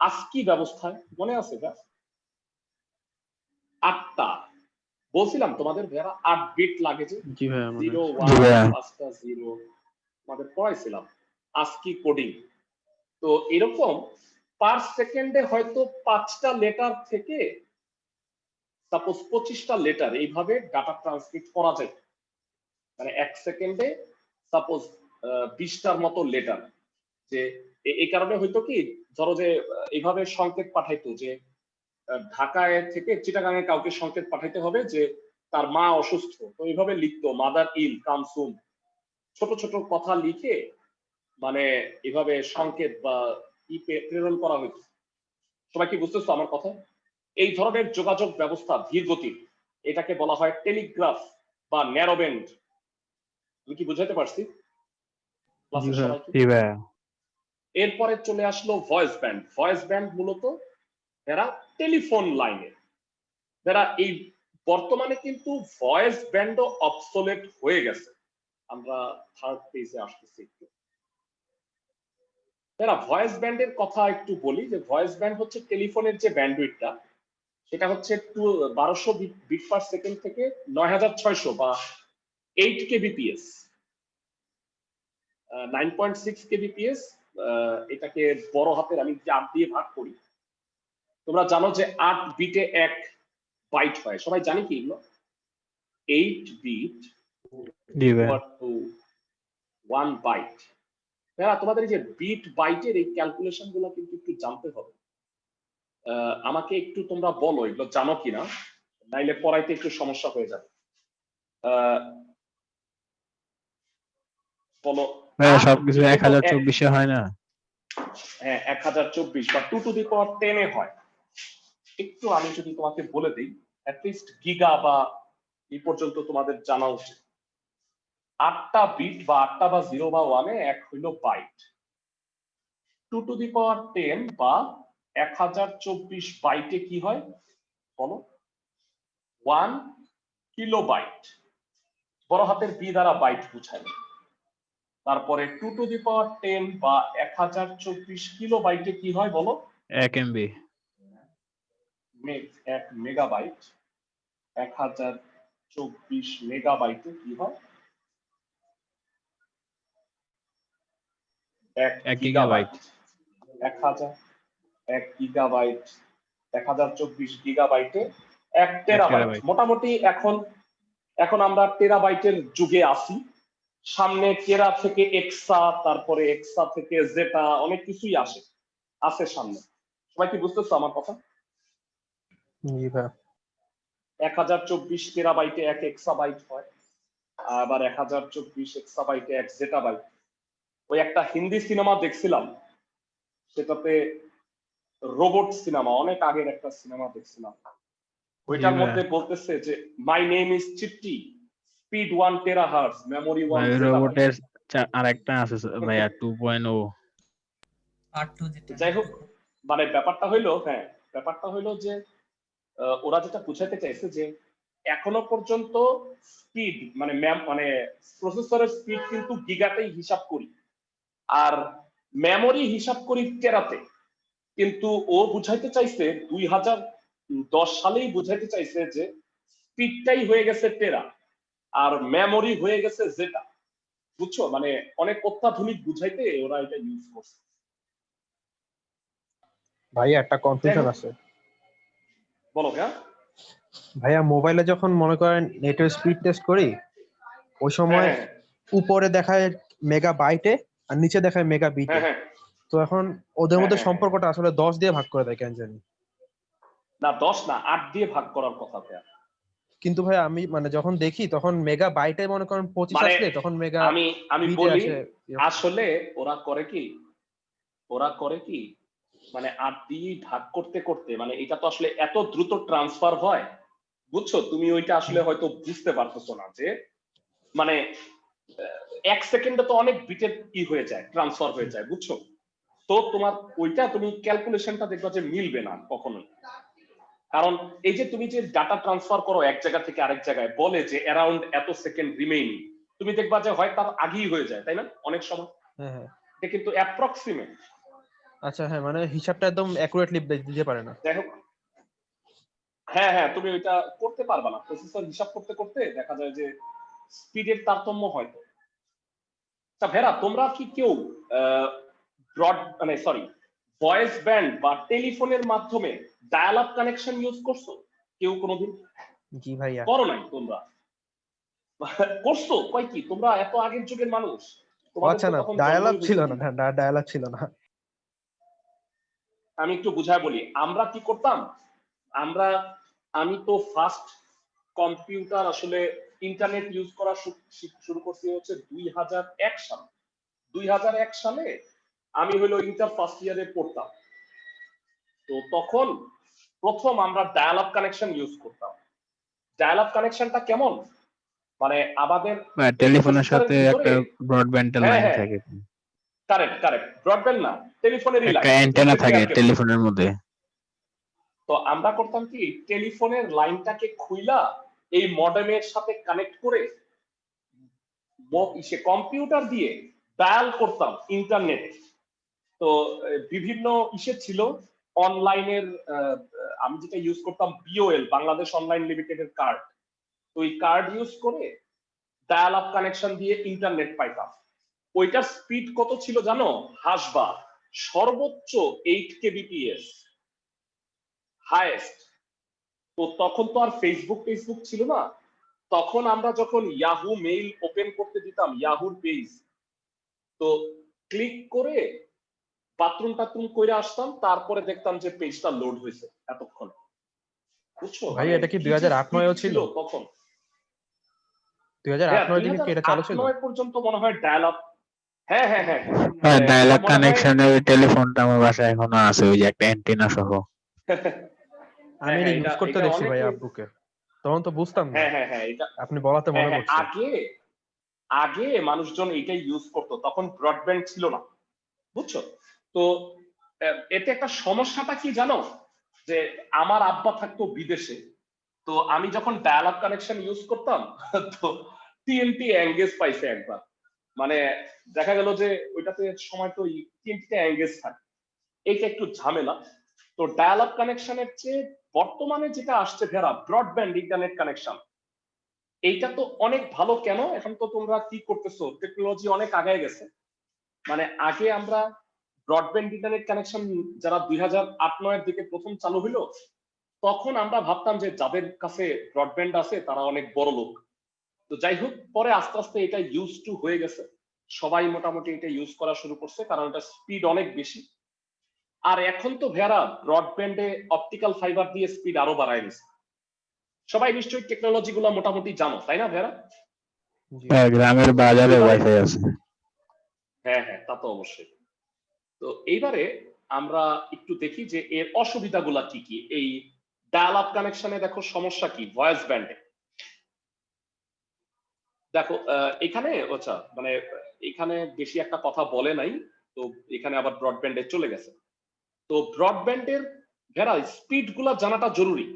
আস্কি ব্যবস্থায় মনে আছে ভাই? 8টা। বলছিলাম তোমাদের ভাইয়ারা 8 বিট লাগে যে, জি ভাই, মনে 0 আছে। 1 ভাইয়া। 5টা 0 আমাদের পড়াইছিলাম আস্কি কোডিং। তো এরকম পার সেকেন্ডে হয়তো 5টা লেটার থেকে সাপোজ 25টা লেটার এইভাবে ডাটা ট্রান্সমিট করা যায়। মানে 1 সেকেন্ডে সাপোজ 20টার মতো লেটার, যে এই কারণে হয়তো কি, ধরো যে এইভাবে সংকেত পাঠাইতো যে ঢাকায় থেকে চিটাগাঙে কাউকে সংকেত পাঠাইতে হবে যে তার মা অসুস্থ, তো এইভাবে লিখতো মাদার ইল কামসুম, ছোট ছোট কথা লিখে মানে এভাবে সংকেত বা প্রেরণ করা হইতো। সবাই কি বুঝতেছো আমার কথা? এই ধরনের যোগাযোগ ব্যবস্থা ধীর গতির, এটাকে বলা হয় টেলিগ্রাফ বা ন্যারোব্যান্ড। আমি কি বুঝাতে পারছি? ক্লাসের ভাইয়া। সবাইকে। জি ভাইয়া। এরপরে চলে আসলো ভয়েস ব্যান্ড। ভয়েস ব্যান্ড মূলত এরা টেলিফোন লাইনে, যারা এই বর্তমানে কিন্তু ভয়েস ব্যান্ডও অবসোলেট হয়ে গেছে। আমরা থার্ড পেজে আসতেছি একটু। যারা ভয়েস ব্যান্ডের কথা একটু বলি, যে ভয়েস ব্যান্ড হচ্ছে টেলিফোনের যে ব্যান্ডউইথটা, সেটা হচ্ছে 1200 বিট পার সেকেন্ড থেকে 9600 বা 8 কেবিপিএস, 9.6 কেবিপিএস। এটাকে বড় হাতের আমি 8 দিয়ে ভাগ করি। তোমরা জানো যে 8 বিটে 1 বাইট হয়, সবাই জানি কি এগুলো? 8 বিট জি ভাইয়া। equal to 1 byte. হ্যাঁ, তোমাদের এই যে বিট বাইটের এই ক্যালকুলেশন গুলো কিন্তু একটু জানতে হবে। আমাকে একটু তোমরা বলো এগুলো জানো কিনা, নাইলে পড়াইতে একটু সমস্যা হয়ে যাবে। বলো। ভাইয়া সবকিছু 1024 হয় না? হ্যাঁ, 1024 বা 2 টু দি পাওয়ার 10 এ হয়। একটু আমি যদি তোমাকে বলে দিই, অ্যাটলিস্ট গিগা বা এই পর্যন্ত তোমাদের জানা উচিত। 8টা বিট বা 8টা বা 0 বা 1 এ 1 হইল বাইট। 2 টু দি পাওয়ার 10 বা 1024 বাইটে কি হয় বলো? 1 কিলোবাইট। বড় হাতের বি দ্বারা বাইট বুঝায়। তারপরে 2 টু দি পাওয়ার 10 বা 1024 কিলোবাইটে কি হয় বলো? 1 এমবি। 1 মেগাবাইট। 1024 মেগাবাইটে কি হয়? 1 গিগাবাইট। 1 gigabyte 1024 গিগাবাইটে 1 terabyte. মোটামুটি এখন আমরা টেরাবাইটের যুগে আছি। সামনে টেরা থেকে এক্সা, তারপরে এক্সা থেকে জেটা, অনেক কিছুই আছে সামনে। সবাই কি বুঝতেছো আমার কথা? জি ভাই। 1024 টেরাবাইটে 1 এক্সাবাইট হয়, আবার 1024 এক্সাবাইটে 1 জেটাবাইট। ওই একটা হিন্দি সিনেমা দেখছিলাম, সেটাতে রোবট সিনেমা, অনেক আগের একটা সিনেমা দেখছিলাম, ওইটার মধ্যে বলতেছে যে my name is Chitti, speed 1 terahertz, memory 1 ভাই জেটাবাইট। রোবটের আরেকটা আছে ভাইয়া 2.0। R2 যেটা। যাই হোক, মানে ব্যাপারটা হইলো যে ওরা যেটা বুঝাতে চাইছে যে এখনো পর্যন্ত স্পিড মানে প্রসেসরের স্পিড কিন্তু গিগাতেই হিসাব করি, আর মেমোরি হিসাব করি টেরাতে। কিন্তু ও বুঝাইতে চাইছে 2010 সালেই বুঝাইতে চাইছে যে স্পিডটাই হয়ে গেছে টেরা আর মেমোরি হয়ে গেছে জেটা। বুঝছো, মানে অনেক অত্যাধুনিক বুঝাইতে ওরা এটা ইউজ করছে। ভাইয়া একটা কনফিউশন আছে। বলো ভাইয়া মোবাইলে যখন মনে করেন নেটের স্পিড টেস্ট করি, ওই সময় হ্যাঁ উপরে দেখায় মেগা বাইটে আর নিচে দেখায় মেগা বিটে। হ্যাঁ। তো এখন ওদের মধ্যে হ্যাঁ। সম্পর্কটা আসলে 10 দিয়ে ভাগ করে দেয় কেন জানি। না 10 না, 8 দিয়ে ভাগ করার কথা ভাইয়া। কিন্তু ভাই আমি মানে যখন দেখি তখন মেগা বাইটে মনে করেন 25 মানে আসলে তখন মেগা আমি বিটে বলি, আসে। আসলে ওরা করে কি মানে 8 দিয়ে ভাগ করতে করতে, মানে এটা তো আসলে এত দ্রুত ট্রান্সফার হয়, বুঝছো? তুমি ওইটা আসলে হয়তো বুঝতে পারতেছো না যে মানে 1 সেকেন্ডে তো অনেক বিটের হয়ে যায়, ট্রান্সফার হয়ে যায়, বুঝছো? তো তোমার ওইটা তুমি ক্যালকুলেশনটা দেখবা যে মিলবে না কখনোই। কারণ এই যে তুমি যে ডাটা ট্রান্সফার করো এক জায়গা থেকে আরেক জায়গায়, বলে যে অ্যারাউন্ড এত সেকেন্ড রিমেইনিং, তুমি দেখবা যে হয় তার আগেই হয়ে যায়, তাই না? অনেক সময় হ্যাঁ। এটা কিন্তু অ্যাপ্রক্সিমেট। আচ্ছা হ্যাঁ, মানে হিসাবটা একদম অ্যাকুরেটলি দিতে পারে না। যাই হোক, হ্যাঁ তুমি ওইটা করতে পারবা না। প্রসেসর হিসাব করতে করতে দেখা যায় যে স্পিডের তারতম্য হয়। তা ভেরা, তোমরা কি কেউ ভয়েস ব্যান্ড বা টেলিফোনের মাধ্যমে ডায়াল আপ কানেকশন ইউজ করছো কেউ কোনোদিন? জি ভাইয়া। করো নাই তোমরা? করছো? কয় কি তোমরা এত আগের যুগের মানুষ? তোমাদের আচ্ছা তো না, তখন ডায়াল আপ জন্মই ছিল হয়নি। না, ডায়াল আপ ছিল না। আমি একটু বুঝায় বলি, আমরা কি করতাম, আমরা আমি তো ফার্স্ট কম্পিউটার আসলে ইন্টারনেট ইউজ করা শুরু করছি হচ্ছে 2001 সালে। 2001 সালে আমি হলো ইন্টার ফার্স্ট ইয়ারে পড়তাম। তো তখন প্রথম আমরা ডায়াল আপ কানেকশন ইউজ করতাম। ডায়াল আপ কানেকশনটা কেমন, মানে আমাদের টেলিফোনের প্রসেসরের সাথে ভিতরে, একটা ব্রডব্যান্ডের হ্যাঁ লাইন হ্যাঁ থাকে, কারেক্ট কারেক্ট, ব্রডব্যান্ড না, টেলিফোনেরই একটা লাইন, অ্যান্টেনা থাকে পেয়ার কেবল। টেলিফোনের মধ্যে। তো আমরা করতাম কি, টেলিফোনের লাইনটাকে খুইলা এই মডেমের সাথে কানেক্ট করে কম্পিউটার দিয়ে ডায়াল করতাম ইন্টারনেট। তো বিভিন্ন ইসে ছিল অনলাইনের, আমি যেটা ইউজ করতাম বিওএল, বাংলাদেশ অনলাইন লিমিটেডের কার্ড। তো ওই কার্ড ইউজ করে ডায়াল আপ কানেকশন দিয়ে ইন্টারনেট পাইতাম। ওইটার স্পিড কত ছিল জানো, হাসবা, সর্বোচ্চ 8 কেবিপিএস হাইয়েস্ট। তো তখন তো আর ফেসবুক ছিল না। তখন আমরা যখন ইয়াহু মেইল ওপেন করতে দিতাম, ইয়াহুর পেজ, তো ক্লিক করে বাথরুম কইরা আসতাম, তারপরে দেখতাম যে পেজটা লোড হয়েছে এতক্ষণ। বুঝছো ভাই মানে এটা কি কি যে 2008-9 speed ছিল? তখন। 2008-9 দিনে কি এটা চালু ছিল? 2008-9 পর্যন্ত মনে হয় ডায়াল আপ। হ্যাঁ হ্যাঁ হ্যাঁ, হ্যাঁ, ডায়াল আমার আপ মনে হয় কানেকশনের ওই টেলিফোনটা আমার বাসায় এখনো আছে, ওই যে একটা অ্যান্টেনা সহ। আমি এটা ইউজ করতে এটা দেখছি ভাই অনেকে, আব্বুকে, তখন তো বুঝতাম না। হ্যাঁ এটা, আপনি বলাতে মনে হ্যাঁ পড়ছে। আগে আগে মানুষজন এটাই ইউজ করতো, তখন ব্রডব্যান্ড ছিল না, বুঝছো। তো এতে একটা সমস্যাটা কি জানো, যে আমার আব্বা থাকতো বিদেশে, তো আমি যখন ডায়াল আপ কানেকশন ইউজ করতাম তো টিএনটি এঙ্গেজ পাইছে একবার, মানে দেখা গেল যে ওইটাতে সময় তো টিএনটিতে এঙ্গেজ থাকে, এইটা একটু ঝামেলা। তো ডায়াল আপ কানেকশনের চেয়ে বর্তমানে যেটা আসছে ভেড়া, ব্রডব্যান্ড ইন্টারনেট কানেকশন, এইটা তো অনেক ভালো। কেন, এখন তো তোমরা কি করতেছো, টেকনোলজি অনেক আগায় গেছে। মানে আগে আমরা ব্রডব্যান্ড ইন্টারনেট কানেকশন যারা 2008-9 দিকে প্রথম চালু হলো, তখন আমরা ভাবতাম যে যাদের কাছে ব্রডব্যান্ড আছে তারা অনেক বড় লোক। তো যাই হোক, পরে আস্তে আস্তে এটা ইউজ টু হয়ে গেছে, সবাই মোটামুটি এটা ইউজ করা শুরু করছে, কারণ এটা স্পিড অনেক বেশি। আর এখন তো ভেড়া ব্রডব্যান্ডে অপটিক্যাল ফাইবার দিয়ে স্পিড আরো বাড়ায় নিছে। সবাই নিশ্চয়ই টেকনোলজি গুলো মোটামুটি জানো, তাই না ভেড়া? জি। হ্যাঁ, গ্রামের বাজারে ওয়াইফাই আছে। হ্যাঁ তা তো অবশ্যই। তো এইবারে আমরা একটু দেখি যে এর অসুবিধাগুলা কি কি। এই ডায়াল আপ কানেকশনে দেখো সমস্যা কি, ভয়েস ব্যান্ডে দেখো, এখানে আচ্ছা মানে এখানে বেশি একটা কথা বলে নাই, তো এখানে আবার ব্রডব্যান্ডে চলে গেছে। তো ব্রডব্যান্ডের ভেড়া স্পিড গুলা জানাটা জরুরি।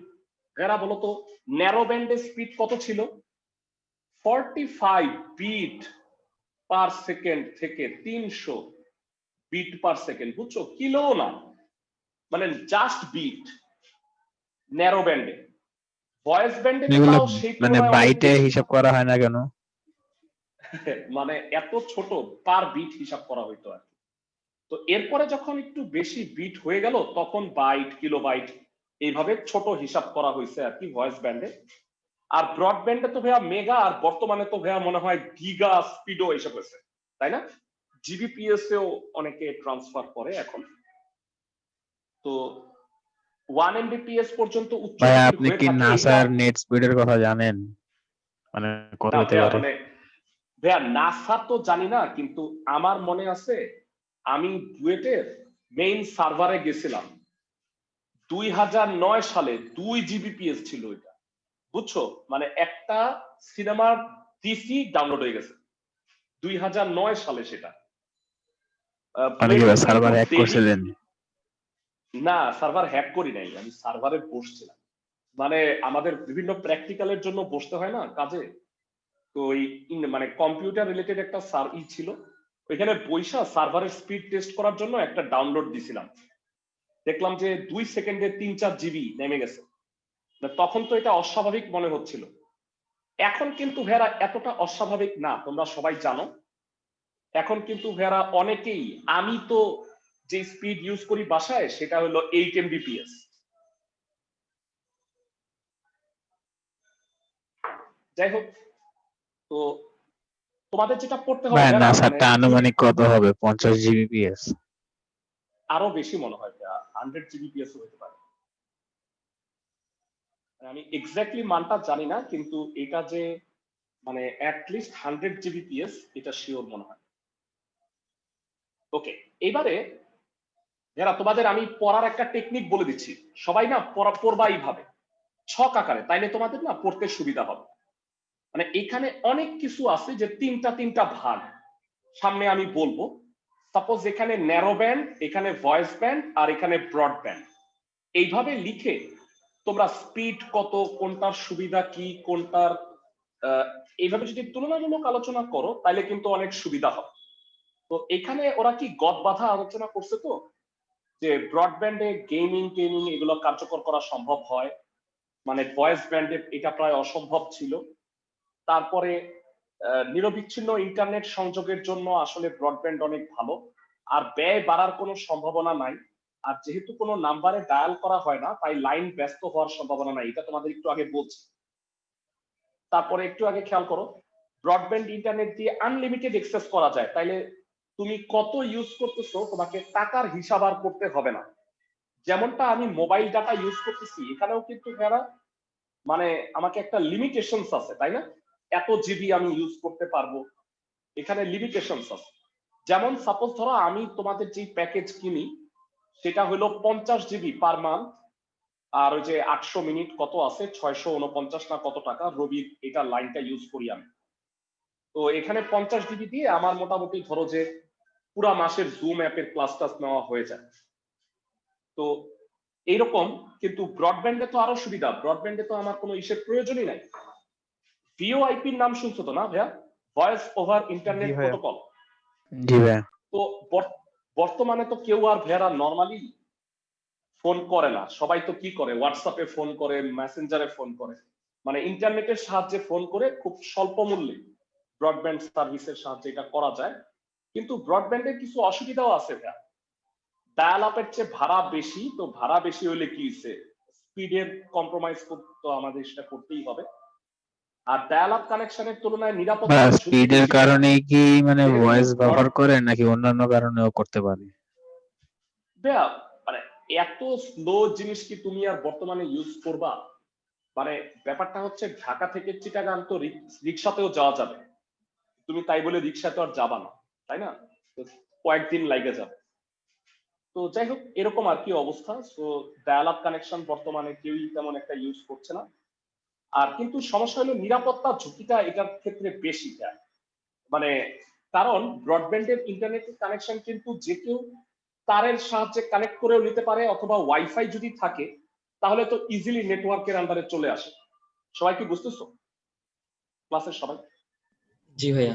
ভেড়া বলতো ন্যারো ব্যান্ডের স্পিড কত ছিল, 45 বিট পার সেকেন্ড থেকে 300 বিট পার সেকেন্ড, বুঝছো, কিলো না, মানে জাস্ট বিট ন্যারো ব্যান্ডে। ভয়েস ব্যান্ডে তো এগুলো তাও সেই মানে তুলনায় অনেক বাইটে বেশি, হিসাব করা হয় না কেন? মানে এত ছোট পার বিট হিসাব করা হইতো আর কি। তো এরপরে যখন একটু বেশি বিট হয়ে গেল, তখন বাইট, কিলোবাইট এইভাবে ছোট হিসাব করা হয়েছে আর কি ভয়েস ব্যান্ডে। আর ব্রডব্যান্ডে তো ভাইয়া মেগা, আর বর্তমানে তো ভাইয়া মনে হয় গিগা স্পিডও এসে হয়েছে, তাই না? জিবিপিএস এও অনেকে ট্রান্সফার করে এখন। তো 1 এমবিপিএস পর্যন্ত উচ্চ ভাই স্পিড আপনি হয়ে কি থাকে। এটা নাসার নেট স্পিডের কথা জানেন? মানে কত না হতে ভাইয়া, পারে? মানে ভাইয়া নাসা তো জানি না, কিন্তু আমার মনে আছে আমি বুয়েটের মেইন সার্ভারে গেছিলাম 2009 সালে, 2 জিবিপিএস ছিল এটা, বুঝছো, মানে একটা সিনেমার ডিসি ডাউনলোড হয়ে গেছে 2009 সালে সেটা। মানে কি বুয়েটে তো একটু সার্ভার হ্যাক দেরি। করছিলেন? না, সার্ভার হ্যাক করি নাই, আমি সার্ভারে বসছিলাম, মানে আমাদের বিভিন্ন প্র্যাকটিক্যালের জন্য বসতে হয় না কাজে। তো ওই মানে কম্পিউটার রিলেটেড একটা ছিল, ওইখানে বইসা সার্ভারের স্পিড টেস্ট করার জন্য একটা ডাউনলোড দিছিলাম, দেখলাম যে 2 সেকেন্ডে 3-4 জিবি নেমে গেছে। তখন তো এটা অস্বাভাবিক মনে হচ্ছিল। এখন কিন্তু ভেড়া এতটা অস্বাভাবিক না, তোমরা সবাই জানো। এখন কিন্তু ভেড়া অনেকেই, আমি তো যে স্পিড ইউজ করি বাসায় সেটা হলো 8 এমবিপিএস। যাই হোক, তো তোমাদের যেটা পড়তে হবে ভাই যারা নাসারটা মানে আনুমানিক কত হবে 50 জিবিপিএস? আরো বেশি মনে হয় 100 Gbps হতে পারে। আমি এক্স্যাক্টলি মানটা জানি না, কিন্তু এটা যে মানে অ্যাটলিস্ট 100 Gbps এটা শিওর মনে হয়। ওকে, এবারে যারা তোমাদের আমি পড়ার একটা টেকনিক বলে দিচ্ছি, সবাই না পড়বা এইভাবে ছক আকারে, তাইলে তোমাদের না পড়তে সুবিধা হবে। মানে এখানে অনেক কিছু আছে যে তিনটা ভাগ সামনে আমি বলবো। সাপোজ এখানে ন্যারো ব্যান্ড, এখানে ভয়েস ব্যান্ড, আর এখানে ব্রডব্যান্ড। এইভাবে লিখে তোমরা স্পিড কত, কোনটার সুবিধা কি, কোনটার এইভাবে যদি তুলনামূলক আলোচনা করো তাহলে কিন্তু অনেক সুবিধা হবে। তো এখানে ওরা কি গদ বাঁধা আলোচনা করছে তো, যে ব্রডব্যান্ডে গেমিং এগুলো কার্যকর করা সম্ভব হয়, মানে ভয়েস ব্যান্ডে এটা প্রায় অসম্ভব ছিল। তারপরে নিরবিচ্ছিন্ন ইন্টারনেট সংযোগের জন্য আসলে ব্রডব্যান্ড অনেক ভালো, আর ব্যয় বাড়ার কোনো সম্ভাবনা নাই। আর যেহেতু কোনো নাম্বারে ডায়াল করা হয় না, তাই লাইন ব্যস্ত হওয়ার সম্ভাবনা নাই, এটা তোমাদের একটু আগে বলছি। তারপরে একটু আগে খেয়াল করো, ব্রডব্যান্ড ইন্টারনেট দিয়ে আনলিমিটেড অ্যাক্সেস করা যায়, তাইলে তুমি কত ইউজ করতেছো তোমাকে টাকার হিসাব আর করতে হবে না। যেমনটা আমি মোবাইল ডাটা ইউজ করতেছি, এখানেও কিন্তু যারা মানে আমাকে একটা লিমিটেশনস আছে, তাই না? এত জিবি আমি ইউজ করতে পারবো, এখানে লিমিটেশনস আছে। যেমন সাপোজ ধরো আমি তোমাদের যে প্যাকেজ কিনি সেটা হলো 50 জিবি পার মান্থ, আর ওই যে 800 মিনিট কত আছে 649 না কত টাকা রবির এটা লাইনটা ইউজ করি আমি। তো এখানে 50 জিবি দিয়ে আমার মোটামুটি ধরো যে পুরা মাসের জুম অ্যাপের ক্লাস টাস নেওয়া হয়ে যায়। তো এইরকম, কিন্তু ব্রডব্যান্ডে তো আরো সুবিধা, ব্রডব্যান্ডে তো আমার কোনো ইসের প্রয়োজনই নাই। ভিওআইপির নাম শুনছো তো না ভাইয়া? ভয়েস ওভার ইন্টারনেট জি ভাইয়া। প্রোটোকল। জি ভাই। তো বর্তমানে তো কেউ আর ভেড়া নর্মালি ফোন করে না, সবাই তো কি করে হোয়াটসঅ্যাপে ফোন করে, মেসেঞ্জারে ফোন করে, মানে ইন্টারনেটের সাহায্যে ফোন করে খুব স্বল্প মূল্যে ব্রডব্যান্ড সার্ভিসের সাহায্যে এটা করা যায়। কিন্তু ব্রডব্যান্ডের কিছু অসুবিধাও আছে ভাইয়া। ডায়াল আপের চেয়ে ভাড়া বেশি, তো ভাড়া বেশি হইলে কি হচ্ছে, স্পিডের কম্প্রোমাইজ তো আমাদের সেটা করতেই হবে। আর ডায়াল আপ কানেকশনের তুলনায় বা নিরাপত্তার ঝুঁকি স্পিডের বেশি। কারণে কি মানে যেহেতু ভয়েস ব্যবহার করে নাকি অন্যান্য কারণেও করতে পারে? ভাইয়া মানে এত স্লো জিনিস কি তুমি আর বর্তমানে ইউজ করবা? মানে ব্যাপারটা হচ্ছে ঢাকা থেকে চিটাগাং তো রিক্সাতেও যাওয়া যাবে, তুমি তাই বলে রিক্সাতে আর যাবা না, তাই না? তো কয়েকদিন লাগে যাবে। তো যাই হোক, এরকম আর কি অবস্থা। সো ডায়াল আপ কানেকশন বর্তমানে কেউই তেমন একটা ইউজ করছে না। আর কিন্তু সমস্যা হলো নিরাপত্তার ঝুঁকিটা এটার ক্ষেত্রে বেশি যায়। মানে কারণ ব্রডব্যান্ডের ইন্টারনেট কানেকশন কিন্তু যে কেউ তারের সাহায্যে কানেক্ট করেও নিতে পারে, অথবা ওয়াইফাই যদি থাকে তাহলে তো ইজিলি নেটওয়ার্কের আন্ডারে চলে আসে। সবাই কি বুঝতেছো ক্লাসের সবাই? জি ভাইয়া।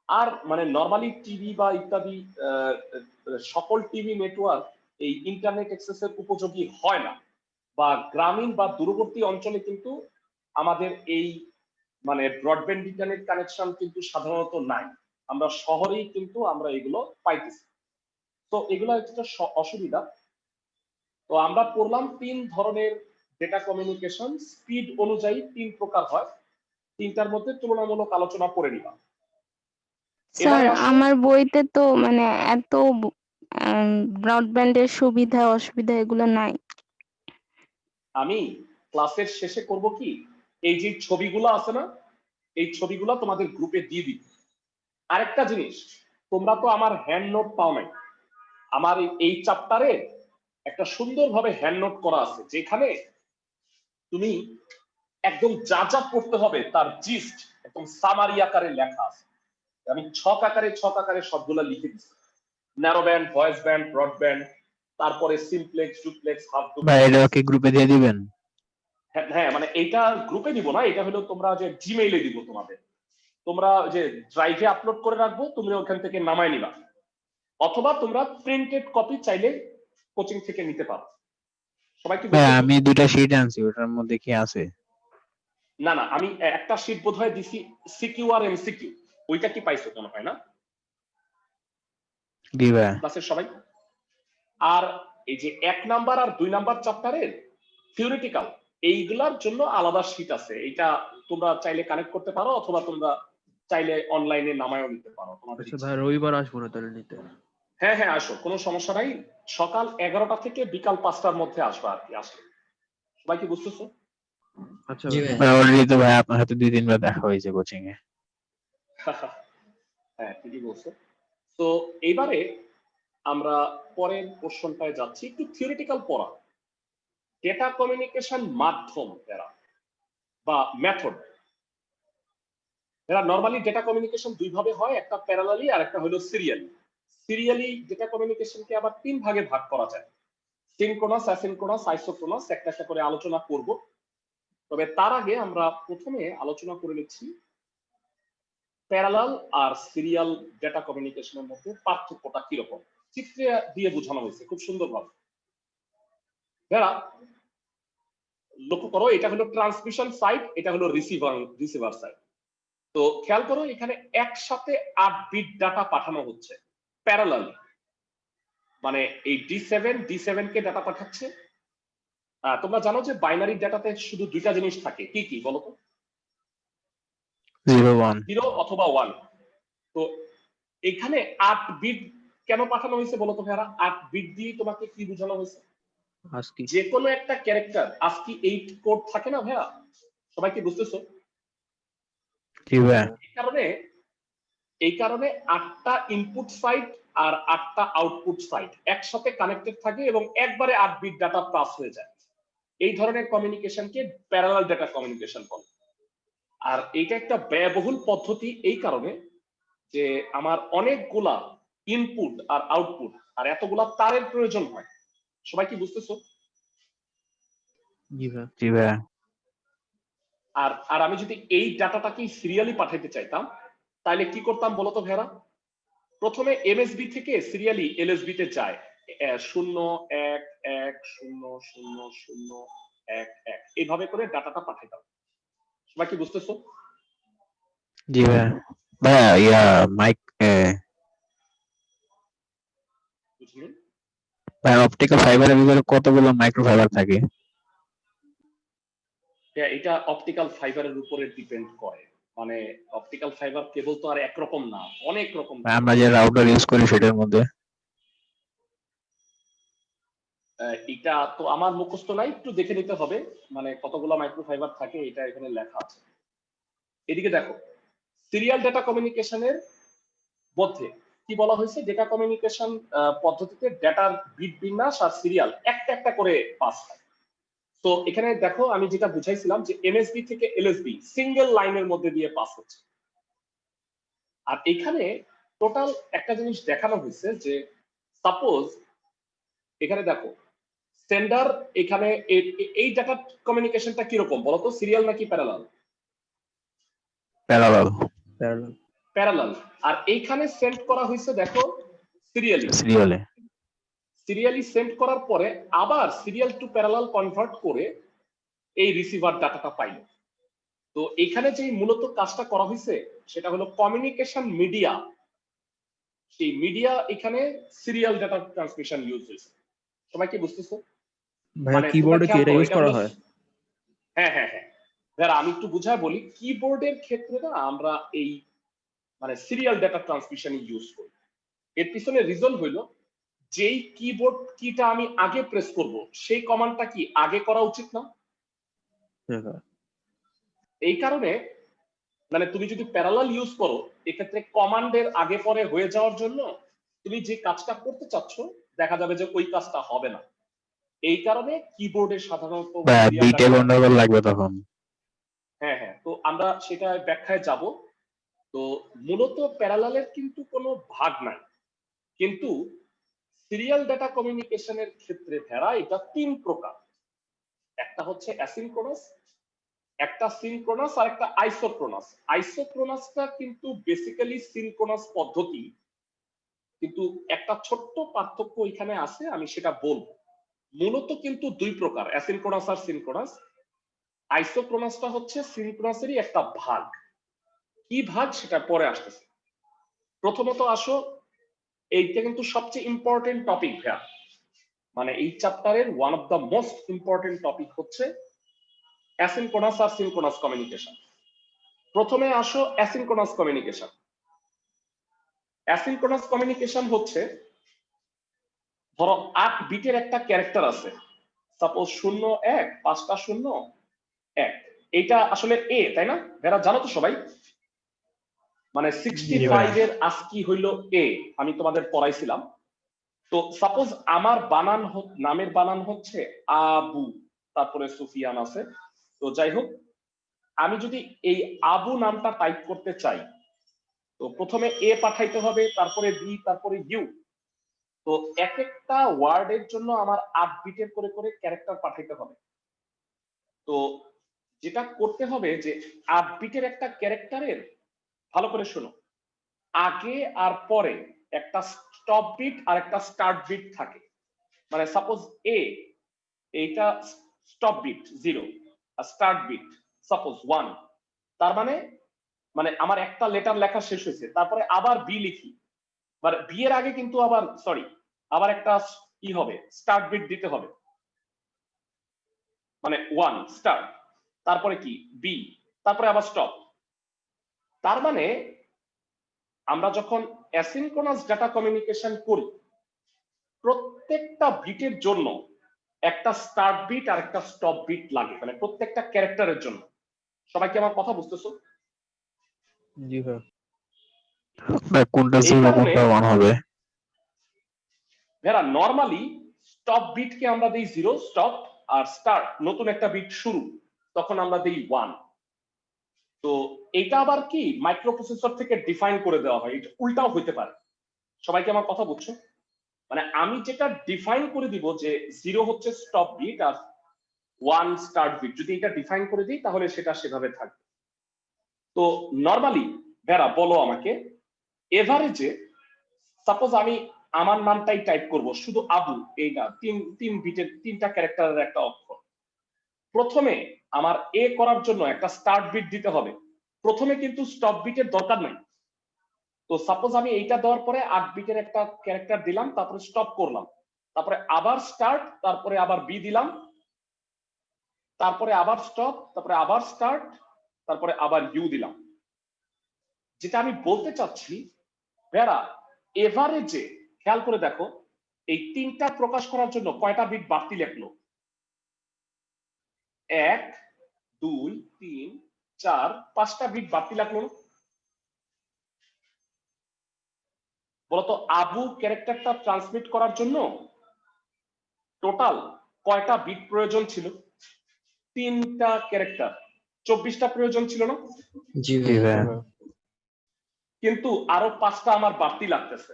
আর মানে নরমালি টিভি বা ইত্যাদি সকল টিভি নেটওয়ার্ক এই ইন্টারনেট অ্যাক্সেসের উপযোগী হয় না, বা গ্রামীণ বা দূরবর্তী অঞ্চলে কিন্তু আমাদের এই মানে ব্রডব্যান্ড ইন্টারনেট কানেকশন কিন্তু সাধারণত নাই। আমরা শহরেই কিন্তু আমরা এগুলো পাইতেছি। তো এগুলো একটা অসুবিধা। তো আমরা পড়লাম 3 ধরনের ডেটা কমিউনিকেশন, স্পিড অনুযায়ী 3 প্রকার হয়। 3টার মধ্যে তুলনামূলক আলোচনা করে নিলাম। স্যার এবারে আসো, আমার বইতে তো মানে এত ব্রডব্যান্ডের সুবিধা অসুবিধা এগুলো নাই। আমি ক্লাসের শেষে করব কি, এই যে ছবিগুলো আছে না, এই ছবিগুলো তোমাদের গ্রুপে দিয়ে দিই। আরেকটা জিনিস, তোমরা তো আমার হ্যান্ড নোট পাও নাই। আমার এই চ্যাপ্টারে একটা সুন্দরভাবে হ্যান্ড নোট করা আছে, যেখানে তুমি একদম যা যা পড়তে হবে তার জিস্ট একদম সামারি আকারে লেখা আছে। আমি ছক আকারে সবগুলা লিখে দিচ্ছি। Narrow band, voice band, broadband, তারপরে সিমপ্লেক্স, ডুপ্লেক্স, হাফ বা ডুপ্লেক্স। এটা কি গ্রুপে দিয়ে দিবেন? হ্যাঁ মানে এইটা গ্রুপে দিব না, এটা হলো তোমরা যে জিমেইলে দিব তোমাদের, তোমরা যে ড্রাইভে আপলোড করে রাখবো, তুমি ওখান থেকে নামায় নিবা, অথবা তোমরা প্রিন্টেড কপি চাইলে কোচিং থেকে নিতে পারো। সবাই কি ভাই বুঝতেছো? আমি 2টা শীট আনছি, ওটার মধ্যে কি আছে? না আমি একটা শীট বোধহয় দিছি সিকিউ আর এমসিকিউ, ওইটা কি পাইছো মনে হয় না জি ভাই। ক্লাসের সবাই? আর এই যে 1 নাম্বার আর 2 নাম্বার চ্যাপ্টারের থিওরিটিক্যাল, এইগুলার জন্য আলাদা শীট আছে, এটা তোমরা চাইলে কানেক্ট করতে পারো অথবা তোমরা চাইলে অনলাইনে নামায়ও নিতে পারো তোমাদের আচ্ছা ইচ্ছা। ভাই রবিবার আসবো না তাহলে নিতে। হ্যাঁ হ্যাঁ আসো, কোনো সমস্যা নাই। সকাল 11টা থেকে বিকাল 5টার মধ্যে আসবা আর কি। আসলে সবাই কি বুঝতেছো? আচ্ছা জি ভাই। ভাই। অলরেডি তো ভাই আপনার সাথে 2-3 বার দেখা হয়েছে কোচিং এ। হ্যাঁ ঠিকই বলছো। তো এইবারে আমরা পরের পোর্শনটায় যাচ্ছি, একটু থিওরিটিক্যাল পড়া। ডেটা কমিউনিকেশন মাধ্যম এরা বা মেথড, এরা নরমালি ডেটা কমিউনিকেশন দুই ভাবে হয়, একটা প্যারালালি আর একটা হলো সিরিয়ালি। সিরিয়ালি ডেটা কমিউনিকেশনকে আবার 3 ভাগে ভাগ করা যায়, সিনক্রোনাস, অ্যাসিনক্রোনাস, আইসোক্রোনাস, একটা একটা করে আলোচনা করব। তবে তার আগে আমরা প্রথমে আলোচনা করে নিচ্ছি প্যারালাল আর সিরিয়াল ডেটা কমিউনিকেশনের মধ্যে পার্থক্যটা কিরকম। চিত্রে দিয়ে বোঝানো হয়েছে খুব সুন্দরভাবে। যারা লক্ষ্য করো, এটা হলো ট্রান্সমিশন সাইড, এটা হলো রিসিভার সাইড। তো খেয়াল করো, এখানে একসাথে 8 বিট ডাটা পাঠানো হচ্ছে প্যারালালি, মানে এই D7 কে ডাটা পাঠাচ্ছে। তোমরা জানো যে বাইনারি ডাটাতে শুধু দুইটা জিনিস থাকে, কি কি বলো তো? 0-1 0 অথবা 1। তো এখানে 8 বিট কেন পাঠানো হয়েছে বলো তো ভাইরা? 8 বিট দিয়ে তোমাকে কি বোঝানো হয়েছে? আজকে যে কোনো একটা ক্যারেক্টার ASCII 8 কোড থাকে না ভাইয়া, সবাই কি বুঝতেছো? জি ভাই। এই কারণে 8টা ইনপুট সাইড আর 8টা আউটপুট সাইড একসাথে কানেক্টেড থাকে এবং একবারে 8 বিট ডাটা পাস হয়ে যায়। এই ধরনের কমিউনিকেশনকে প্যারালাল ডেটা কমিউনিকেশন বলে। আর এটা একটা ব্যয়বহুল পদ্ধতি এই কারণে যে আমার অনেকগুলা ইনপুট আর আউটপুট আর এতগুলা তারের প্রয়োজন হয়। সবাই কি বুঝতেছো? জি ভাই। জি ভাই। আর আমি যদি এই ডাটাটাকে সিরিয়ালি পাঠাতে চাইতাম তাহলে কি করতাম বলতো ভেরা? প্রথমে এমএসবি থেকে সিরিয়ালি এলএসবি তে যায়, 0 1 1 0 0 0 1 1 এইভাবে করে ডাটাটা পাঠাইতাম। সবাই কি বুঝতেছো? জি ভাই। ভাইয়া ইয়া মাইক বুঝলি? ভাই অপটিক্যাল ফাইবারের ভিতরে কতগুলো মাইক্রোফাইবার থাকে? হ্যাঁ, এটা অপটিক্যাল ফাইবারের উপরে ডিপেন্ড করে। মানে অপটিক্যাল ফাইবার কেবল তো আর একরকম না, অনেক রকম। আমরা যে রাউটার ইউজ করি সেটার মধ্যে এটা তো আমার মুখস্থ নাই, একটু দেখে নিতে হবে মানে কতগুলো মাইক্রোফাইবার থাকে, এটা এখানে লেখা আছে। এদিকে দেখো, সিরিয়াল ডেটা কমিউনিকেশনের মধ্যে কি বলা হয়েছে? ডেটা কমিউনিকেশন পদ্ধতিতে ডেটার বিট বিন্যাস আর সিরিয়াল একটা একটা করে পাস হয়। তো এখানে দেখো, আমি যেটা বুঝাইছিলাম যে এমএসবি থেকে এলএসবি সিঙ্গেল লাইনের মধ্যে দিয়ে পাস হচ্ছে। আর এখানে টোটাল একটা জিনিস দেখানো হয়েছে যে সাপোজ এখানে দেখো সেন্ডার, এখানে এই ডাটা কমিউনিকেশনটা কিরকম বলতো? সিরিয়াল নাকি প্যারালাল? প্যারালাল। প্যারালাল। প্যারালাল। আর এইখানে সেন্ড করা হয়েছে দেখো সিরিয়ালি। সিরিয়ালে সিরিয়ালি সেন্ড করার পরে আবার সিরিয়াল টু প্যারালাল কনভার্ট করে এই রিসিভার ডাটাটা পাইল। তো এখানে যে মূলত কাজটা করা হয়েছে সেটা হলো কমিউনিকেশন মিডিয়া। সেই মিডিয়া এখানে সিরিয়াল ডাটা ট্রান্সমিশন ইউজ হয়েছে। সবাই কি বুঝতেছো? ভাই মানে কিবোর্ডে কি তোমরা এটা খেয়াল করো, ইউজ এটা করা হলো- হয়? হ্যাঁ হ্যাঁ হ্যাঁ যারা আমি একটু বুঝায় বলি, কিবোর্ডের ক্ষেত্রে না আমরা এই মানে সিরিয়াল ডাটা ট্রান্সমিশন ইউজ করি। এর পিছনে রিজন হইলো, যেই কিবোর্ড কিটা আমি আগে প্রেস করব সেই কমান্ডটা কি আগে করা উচিত না? হ্যাঁ ভাই। এই কারণে মানে তুমি যদি প্যারালাল ইউজ করো এক্ষেত্রে কমান্ডের আগে পরে হয়ে যাওয়ার জন্য তুমি যে কাজটা করতে চাচ্ছ দেখা যাবে যে ওই কাজটা হবে না। এই কারণে কিবোর্ডে সাধারণত বা serial বিটে data- গন্ডগোল লাগবে তখন। হ্যাঁ হ্যাঁ, তো আমরা সেটা ব্যাখ্যায় যাব। তো মূলত প্যারালালের কিন্তু কোনো ভাগ নাই, কিন্তু সিরিয়াল ডেটা কমিউনিকেশনের ক্ষেত্রে ভেড়া এটা 3 প্রকার। একটা হচ্ছে অ্যাসিনক্রোনাস, একটা সিনক্রোনাস আর একটা আইসোক্রোনাস। আইসোক্রোনাসটা কিন্তু বেসিক্যালি সিনক্রোনাস পদ্ধতি, কিন্তু একটা ছোট্ট পার্থক্য এখানে আছে, আমি সেটা বলবো। মূলত কিন্তু 2 প্রকার, অ্যাসিনক্রোনাস আর সিনক্রোনাস। আইসোক্রোনাসটা হচ্ছে সিনক্রোনাসেরই একটা ভাগ। কি ভাগ সেটা পরে আসতেছে। প্রথমত আসো, এইটা কিন্তু সবচেয়ে ইম্পর্টেন্ট টপিক ভাইয়া, মানে এই চ্যাপ্টারের one of the most important topic হচ্ছে অ্যাসিনক্রোনাস আর সিনক্রোনাস কমিউনিকেশন। প্রথমে আসো অ্যাসিনক্রোনাস কমিউনিকেশন। অ্যাসিনক্রোনাস কমিউনিকেশন হচ্ছে, ধরো 8 বিটের একটা ক্যারেক্টার আছে, সাপোজ 0 1 5টা 0 1, এইটা আসলে এ, তাই না? এরা জানো তো সবাই, মানে 65 এর ASCII হইল এ, আমি তোমাদের পড়াইছিলাম। তো সাপোজ আমার বানান নামের বানান হচ্ছে আবু, তারপরে সুফিয়ান আছে। তো যাই হোক, আমি যদি এই আবু নামটা টাইপ করতে চাই, তো প্রথমে এ পাঠাইতে হবে, তারপরে বি, তারপরে ইউ। তো এক একটা ওয়ার্ডের জন্য আমার 8 বিটের করে করে ক্যারেক্টার পাঠাইতে হবে। তো যেটা করতে হবে যে 8 বিটের একটা ক্যারেক্টারের, ভালো করে শোনো, আগে আর পরে একটা স্টপ বিট আর একটা স্টার্ট বিট থাকে। মানে সাপোজ এ, এইটা স্টপ বিট 0 আর স্টার্ট বিট সাপোজ 1, তার মানে মানে আমার একটা লেটার লেখা শেষ হয়েছে, তারপরে আবার বি লিখি, মানে বি এর আগে কিন্তু আবার আবার একটা কি হবে, স্টার্ট বিট দিতে হবে, মানে 1 স্টার্ট, তারপরে কি বি, তারপরে আবার স্টপ। তার মানে আমরা যখন অ্যাসিনক্রোনাস ডাটা কমিউনিকেশন করি, প্রত্যেকটা বিটের জন্য একটা স্টার্ট বিট আর একটা স্টপ বিট লাগে, মানে প্রত্যেকটা ক্যারেক্টারের জন্য। সবাই কি আমার কথা বুঝতেছো? জি ভাই। ভাই কোনটা এই 0 কারণে কোনটা 1 হবে? যারা নরমালি স্টপ বিটকে আমরা দিই 0 স্টপ, আর স্টার্ট নতুন একটা বিট শুরু, তখন আমরা দিই 1। তো এটা আবার কি মাইক্রোপ্রসেসর থেকে ডিফাইন করে দেওয়া হয়, এটা উল্টাও হইতে পারে। সবাই কি আমার কথা বুঝছো? মানে আমি যেটা ডিফাইন করে দিব যে 0 হচ্ছে স্টপ বিট আর 1 স্টার্ট বিট, যদি এটা ডিফাইন করে দিই তাহলে সেটা সেভাবে থাকবে। তো নরমালি ভেরা বলো আমাকে, এভারেজে সাপোজ আমি আমার নামটাই টাইপ করব, শুধু আবু, এইটা তিন বিটের 3টা ক্যারেক্টারের একটা অক্ষর। প্রথমে আমার এ করার জন্য একটা স্টার্ট বিট দিতে হবে, প্রথমে কিন্তু স্টপ বিটের দরকার নাই। তো সাপোজ আমি এইটা দেওয়ার পরে 8 বিটের একটা ক্যারেক্টার দিলাম, তারপরে স্টপ করলাম, তারপরে আবার স্টার্ট, তারপরে আবার বি দিলাম, তারপরে আবার স্টপ, তারপরে আবার স্টার্ট, তারপরে আবার ইউ দিলাম। যেটা আমি বলতে চাচ্ছি ভেরা, এভারেজে খেয়াল করে দেখো, এই 3টা প্রকাশ করার জন্য কয়টা বিট বাড়তি লিখলো? 1 2 3 4 5টা বিট বাড়তি লাগলো না? বলতো আবু ক্যারেক্টারটা ট্রান্সমিট করার জন্য টোটাল কয়টা বিট প্রয়োজন ছিল? 3টা ক্যারেক্টার, 24টা প্রয়োজন ছিল না? জি ভাই। কিন্তু আরো 5টা আমার বাড়তি লাগতেছে।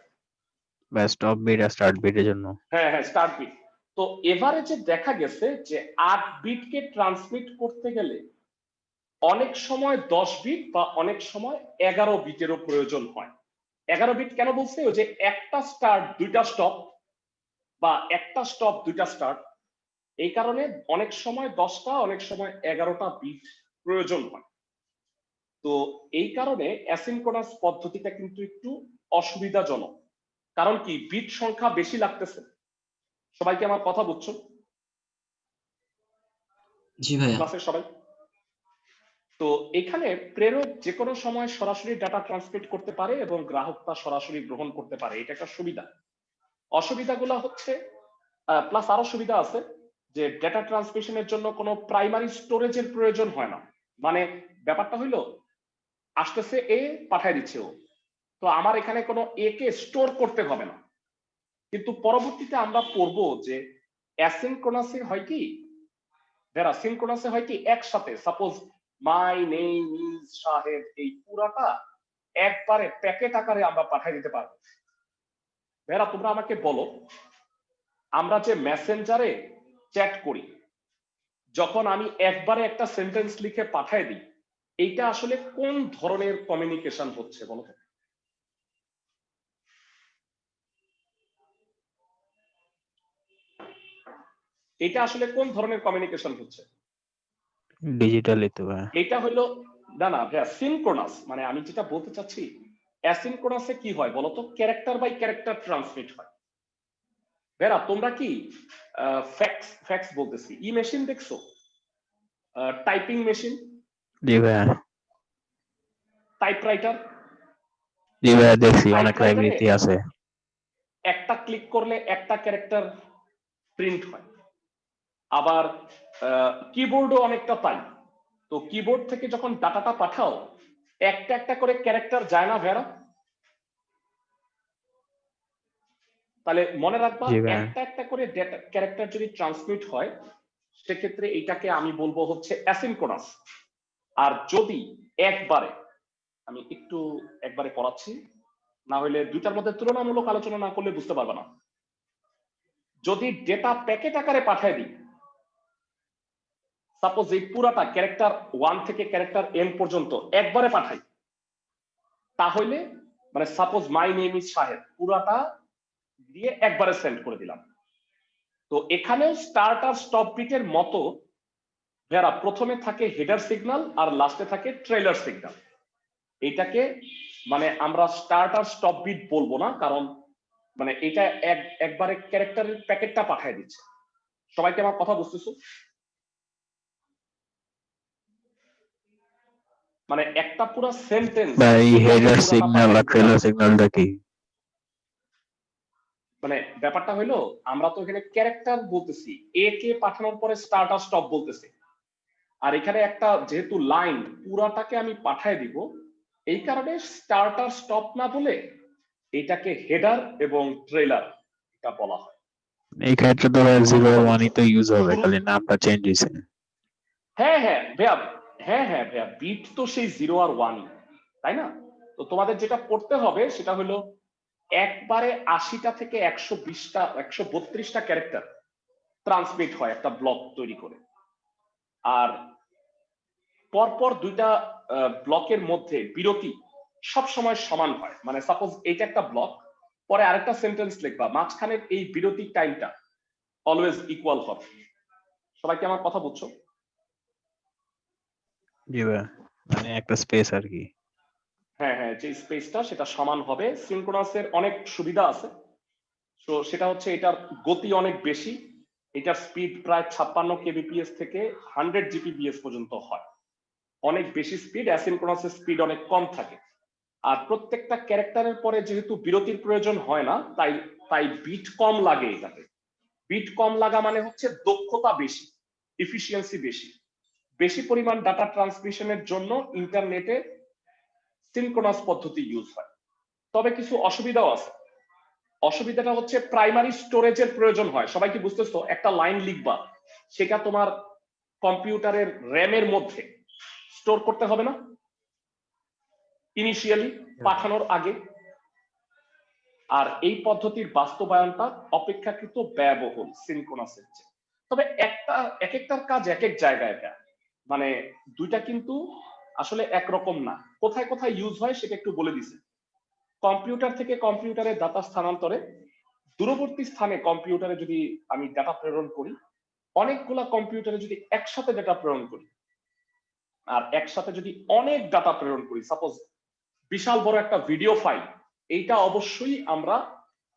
স্টপ বিট আর স্টার্ট বিটের জন্য। হ্যাঁ হ্যাঁ, স্টার্ট বিট। তো এভারেজে দেখা গেছে যে 8 বিটকে ট্রান্সমিট করতে গেলে অনেক সময় 10 বিট বা অনেক সময় 11 বিটেরও প্রয়োজন হয়। 11 বিট কেন বলছে? ওই যে একটা স্টার্ট 2টা স্টপ, বা একটা স্টপ 2টা স্টার্ট, এই কারণে অনেক সময় 10টা, অনেক সময় 11টা বিট প্রয়োজন হয়। তো এই কারণে অ্যাসিনক্রোনাস পদ্ধতিটা কিন্তু একটু অসুবিধাজনক, কারণ কি বিট সংখ্যা বেশি লাগতেছে। সবাইকে আমার কথা বুঝছো? জি ভাইয়া। ক্লাসের সবাই? তো এখানে প্রেরক যে কোনো সময় সরাসরি ডাটা ট্রান্সমিট করতে পারে এবং গ্রাহক তা সরাসরি গ্রহণ করতে পারে, এটা একটা সুবিধা। অসুবিধাগুলো হচ্ছে, প্লাস আরো সুবিধা আছে, যে ডেটা ট্রান্সমিশনের জন্য কোনো প্রাইমারি স্টোরেজের প্রয়োজন হয় না। মানে ব্যাপারটা হইলো, আসতেছে এ, পাঠায় দিচ্ছে ও, তো আমার এখানে কোনো এ কে স্টোর করতে হবে না। কিন্তু পরবর্তীতে আমরা পড়বো যে অ্যাসিনক্রোনাসে হয় কি, যারা সিনক্রোনাসে হয় কি, একসাথে suppose my name is Shahed, এই পুরাটা একবারে প্যাকেট আকারে আমরা পাঠিয়ে দিতে পারবো। ভাইরা তোমরা আমাকে বলো, আমরা যে মেসেঞ্জারে চ্যাট করি, যখন আমি একবারে একটা সেন্টেন্স লিখে পাঠিয়ে দিই, এইটা আসলে কোন ধরনের কমিউনিকেশন হচ্ছে বলো তো? এটা আসলে কোন ধরনের কমিউনিকেশন হচ্ছে? ডিজিটালি তো ভাই। এটা হলো, না না ভাইয়া, সিনক্রোনাস। মানে আমি যেটা বলতে চাচ্ছি, অ্যাসিনক্রোনাসে কি হয় বলতো? ক্যারেক্টার বাই ক্যারেক্টার ট্রান্সমিট হয়। ভাইরা তোমরা কি ফ্যাক্স বলতেছি, ই মেশিন দেখছো? টাইপিং মেশিন, জি ভাইয়া, টাইপরাইটার। জি ভাইয়া দেখছি অনেক টাইপরাইটারে লাইব্রেরিতে আছে। একটা ক্লিক করলে একটা ক্যারেক্টার প্রিন্ট হয়। আবার কিবোর্ডও অনেকটা তাই। তো কিবোর্ড থেকে যখন ডাটাটা পাঠাও, একটা একটা করে ক্যারেক্টার যায় না ভেড়া? তাহলে মনে রাখবা, জি ভাইয়া, একটা একটা করে ক্যারেক্টার যদি ট্রান্সমিট হয়, সেক্ষেত্রে এটাকে আমি বলবো হচ্ছে অ্যাসিনক্রোনাস। আর যদি একবারে, আমি একবারে পড়াচ্ছি, না হলে দুইটার মধ্যে তুলনামূলক আলোচনা না করলে বুঝতে পারবে না। যদি ডেটা প্যাকেট আকারে পাঠায় দিই, সাপোজ এই পুরাটা ক্যারেক্টার 1 থেকে ক্যারেক্টার n পর্যন্ত একবারে পাঠাই, তাহলে মানে suppose my name is Shahed পুরাটা দিয়ে একবারে সেন্ড করে দিলাম। তো এখানেও স্টার্ট আর স্টপ বিটের মতো যারা প্রথমে থাকে হেডার সিগন্যাল আর লাস্টে থাকে ট্রেলার সিগন্যাল। এইটাকে মানে আমরা স্টার্ট আর স্টপ বিট বলবো না, কারণ মানে এটা একবারে ক্যারেক্টারের প্যাকেটটা পাঠিয়ে দিচ্ছে। সবাইকে আমার কথা বুঝতেছো? মানে একটা পুরো সেন্টেন্স, ভাই হেডার সিগন্যাল আর ট্রেলার সিগন্যালটা কি? মানে ব্যাপারটা হইলো আমরা তো এখানে ক্যারেক্টার বলতেছি, এ কে পাঠানোর পরে স্টার্ট আর স্টপ বলতেছি, আর এখানে একটা যেহেতু লাইন পুরাটাকে আমি পাঠিয়ে দিব, এই কারণে স্টার্ট আর স্টপ না বলে এটাকে হেডার এবং ট্রেলার এটা বলা হয়। এই ক্ষেত্রে তো ভাই 0 আর 1 ই তো ইউজ হবে, খালি নামটা চেঞ্জ হয়েছে। হ্যাঁ হ্যাঁ ভাইয়া, হ্যাঁ ভাইয়া, বিট তো সেই 0 আর 1, তাই না? তো তোমাদের যেটা করতে হবে সেটা হলো একবারে 80টা থেকে 120টা 132টা ক্যারেক্টার ট্রান্সমিট হয় একটা ব্লক তৈরি করে, আর পরপর দুইটা ব্লকের মধ্যে বিরতি সব সময় সমান হয়। মানে সাপোজ এইটা একটা ব্লক, পরে আরেকটা সেন্টেন্স লিখবা, মাঝখানের এই বিরতির টাইমটা অলওয়েজ ইকুয়াল হবে। সবাই কি আমার কথা বুঝছো? জি ভাই, মানে একটা স্পেস আর কি। হ্যাঁ হ্যাঁ, যে স্পেসটা সেটা সমান হবে। সিনক্রোনাসের অনেক সুবিধা আছে। তো সেটা হচ্ছে এটার গতি অনেক বেশি, এটার স্পিড প্রায় 56 kbps থেকে 100 gbps পর্যন্ত হয়, অনেক বেশি স্পিড। অ্যাসিনক্রোনাসের স্পিড অনেক কম থাকে। আর প্রত্যেকটা ক্যারেক্টারের পরে যেহেতু বিরতির প্রয়োজন হয় না, তাই বিট কম লাগে এটাতে। বিট কম লাগা মানে হচ্ছে দক্ষতা বেশি, এফিসিয়েন্সি বেশি, বেশি পরিমাণ ডাটা ট্রান্সমিশনের জন্য ইন্টারনেটে সিনক্রোনাস পদ্ধতি ইউজ হয়। তবে কিছু অসুবিধাও আছে। অসুবিধাটা হচ্ছে প্রাইমারি স্টোরেজের প্রয়োজন হয়। সবাই কি বুঝতেছো? একটা লাইন লিখবা, সেটা তোমার কম্পিউটারের র্যামের মধ্যে স্টোর করতে হবে না ইনিশিয়ালি পাঠানোর আগে? আর এই পদ্ধতির বাস্তবায়নটা অপেক্ষাকৃত ব্যয়বহুল সিনক্রোনাসের চেয়ে। তবে এক একটার কাজ এক এক জায়গায়, মানে দুইটা কিন্তু আসলে একরকম না। কোথায় কোথায় ইউজ হয় সেটা একটু বলে দিছে। কম্পিউটার থেকে কম্পিউটারে ডাটা স্থানান্তরে, দূরবর্তী স্থানে কম্পিউটারে যদি আমি ডাটা প্রেরণ করি, অনেকগুলা কম্পিউটারে যদি একসাথে ডাটা প্রেরণ করি, আর একসাথে যদি অনেক ডাটা প্রেরণ করি, সাপোজ বিশাল বড় একটা ভিডিও ফাইল, এইটা অবশ্যই আমরা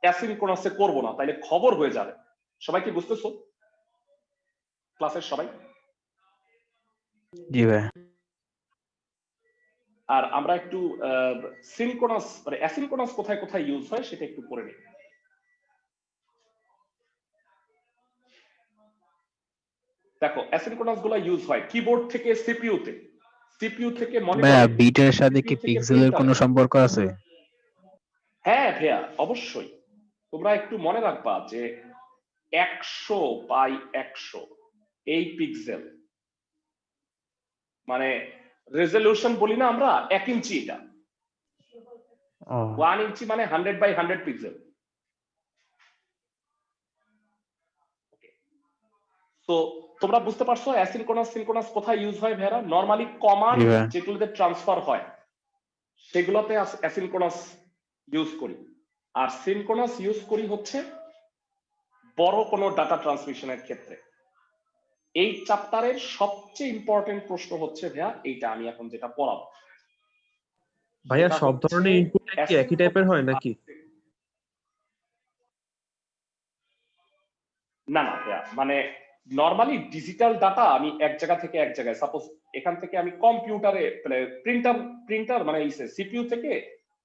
অ্যাসিনক্রোনাসে করব না, তাইলে খবর হয়ে যাবে। সবাই কি বুঝতেছো? ক্লাসের সবাই? জি ভাই, আর আমরা একটু সিনক্রোনাস মানে অ্যাসিনক্রোনাস কোথায় কোথায় ইউজ হয় সেটা একটু পড়ে নিই। দেখো, অ্যাসিনক্রোনাস গুলো ইউজ হয় কিবোর্ড থেকে সিপিইউ তে, সিপিইউ থেকে ভাইয়া মনিটরে, বিটের সাথে কি সিপিইউ থেকে পিক্সেলের প্রিন্টারে। কোনো সম্পর্ক আছে? হ্যাঁ ভাইয়া, অবশ্যই। তোমরা একটু মনে রাখবা যে 100x100 এই পিক্সেল, মানে রেজলিউশন বলি না আমরা, 1 ইঞ্চি, এটা ও 1 ইঞ্চি মানে 100x100 পিক্সেল। তো তোমরা বুঝতে পারছো অ্যাসিনক্রোনাস সিনক্রোনাস কোথায় ইউজ হয় ভেরা? নরমালি কমান্ড জি ভাই, যেগুলোতে ট্রান্সফার হয় সেগুলোতে অ্যাসিনক্রোনাস ইউজ করি, আর সিনক্রোনাস ইউজ করি হচ্ছে বড় কোনো ডাটা ট্রান্সমিশনের ক্ষেত্রে। এই চ্যাপ্টারের সবচেয়ে ইম্পর্টেন্ট প্রশ্ন হচ্ছে ভাইয়া এইটা আমি এখন যেটা পড়াবো। ভাইয়া সেটা সব হচ্ছে ধরনের ইনপুট কি একই টাইপের হয় নাকি? না না ভাইয়া, মানে নরমালি ডিজিটাল ডাটা আমি এক জায়গা থেকে এক জায়গায়, সাপোজ এখান থেকে আমি কম্পিউটারে প্রিন্টার মানে সিপিইউ থেকে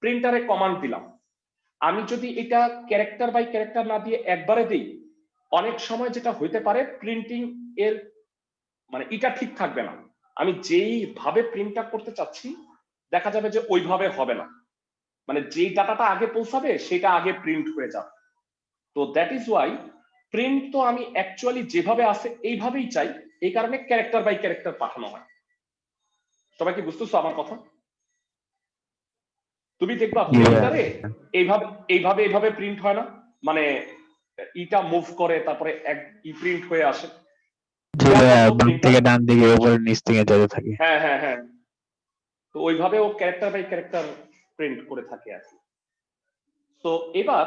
প্রিন্টারে কমান্ড দিলাম, আমি যদি এটা ক্যারেক্টার বাই ক্যারেক্টার না দিয়ে একবারে দিই, অনেক সময় যেটা হইতে পারে প্রিন্টিং এর মানে এটা ঠিক থাকবে না, আমি যেই ভাবে প্রিন্টটা করতে চাচ্ছি দেখা যাবে যে ওইভাবে হবে না, মানে যেই ডাটাটা আগে পৌঁছাবে সেটা আগে প্রিন্ট হয়ে যাবে। তো দ্যাট ইজ ওয়াই প্রিন্ট তো আমি অ্যাকচুয়ালি যেভাবে আছে এইভাবেই চাই, এই কারণে ক্যারেক্টার বাই ক্যারেক্টার পাঠানো হয়। সবাই কি বুঝতেছো আমার কথা? তুমি দেখবা প্রিন্টারে এইভাবে প্রিন্ট হয় না, মানে ইটা মুভ করে তারপরে এক প্রিন্ট হয়ে আসে। জি ভাইয়া, বাম থেকে ডান দিকে উপরে নিচ থেকে যেতে থাকে। হ্যাঁ হ্যাঁ হ্যাঁ, তো ওইভাবে ও ক্যারেক্টার বাই ক্যারেক্টার প্রিন্ট করে থাকে আর কি। তো এবার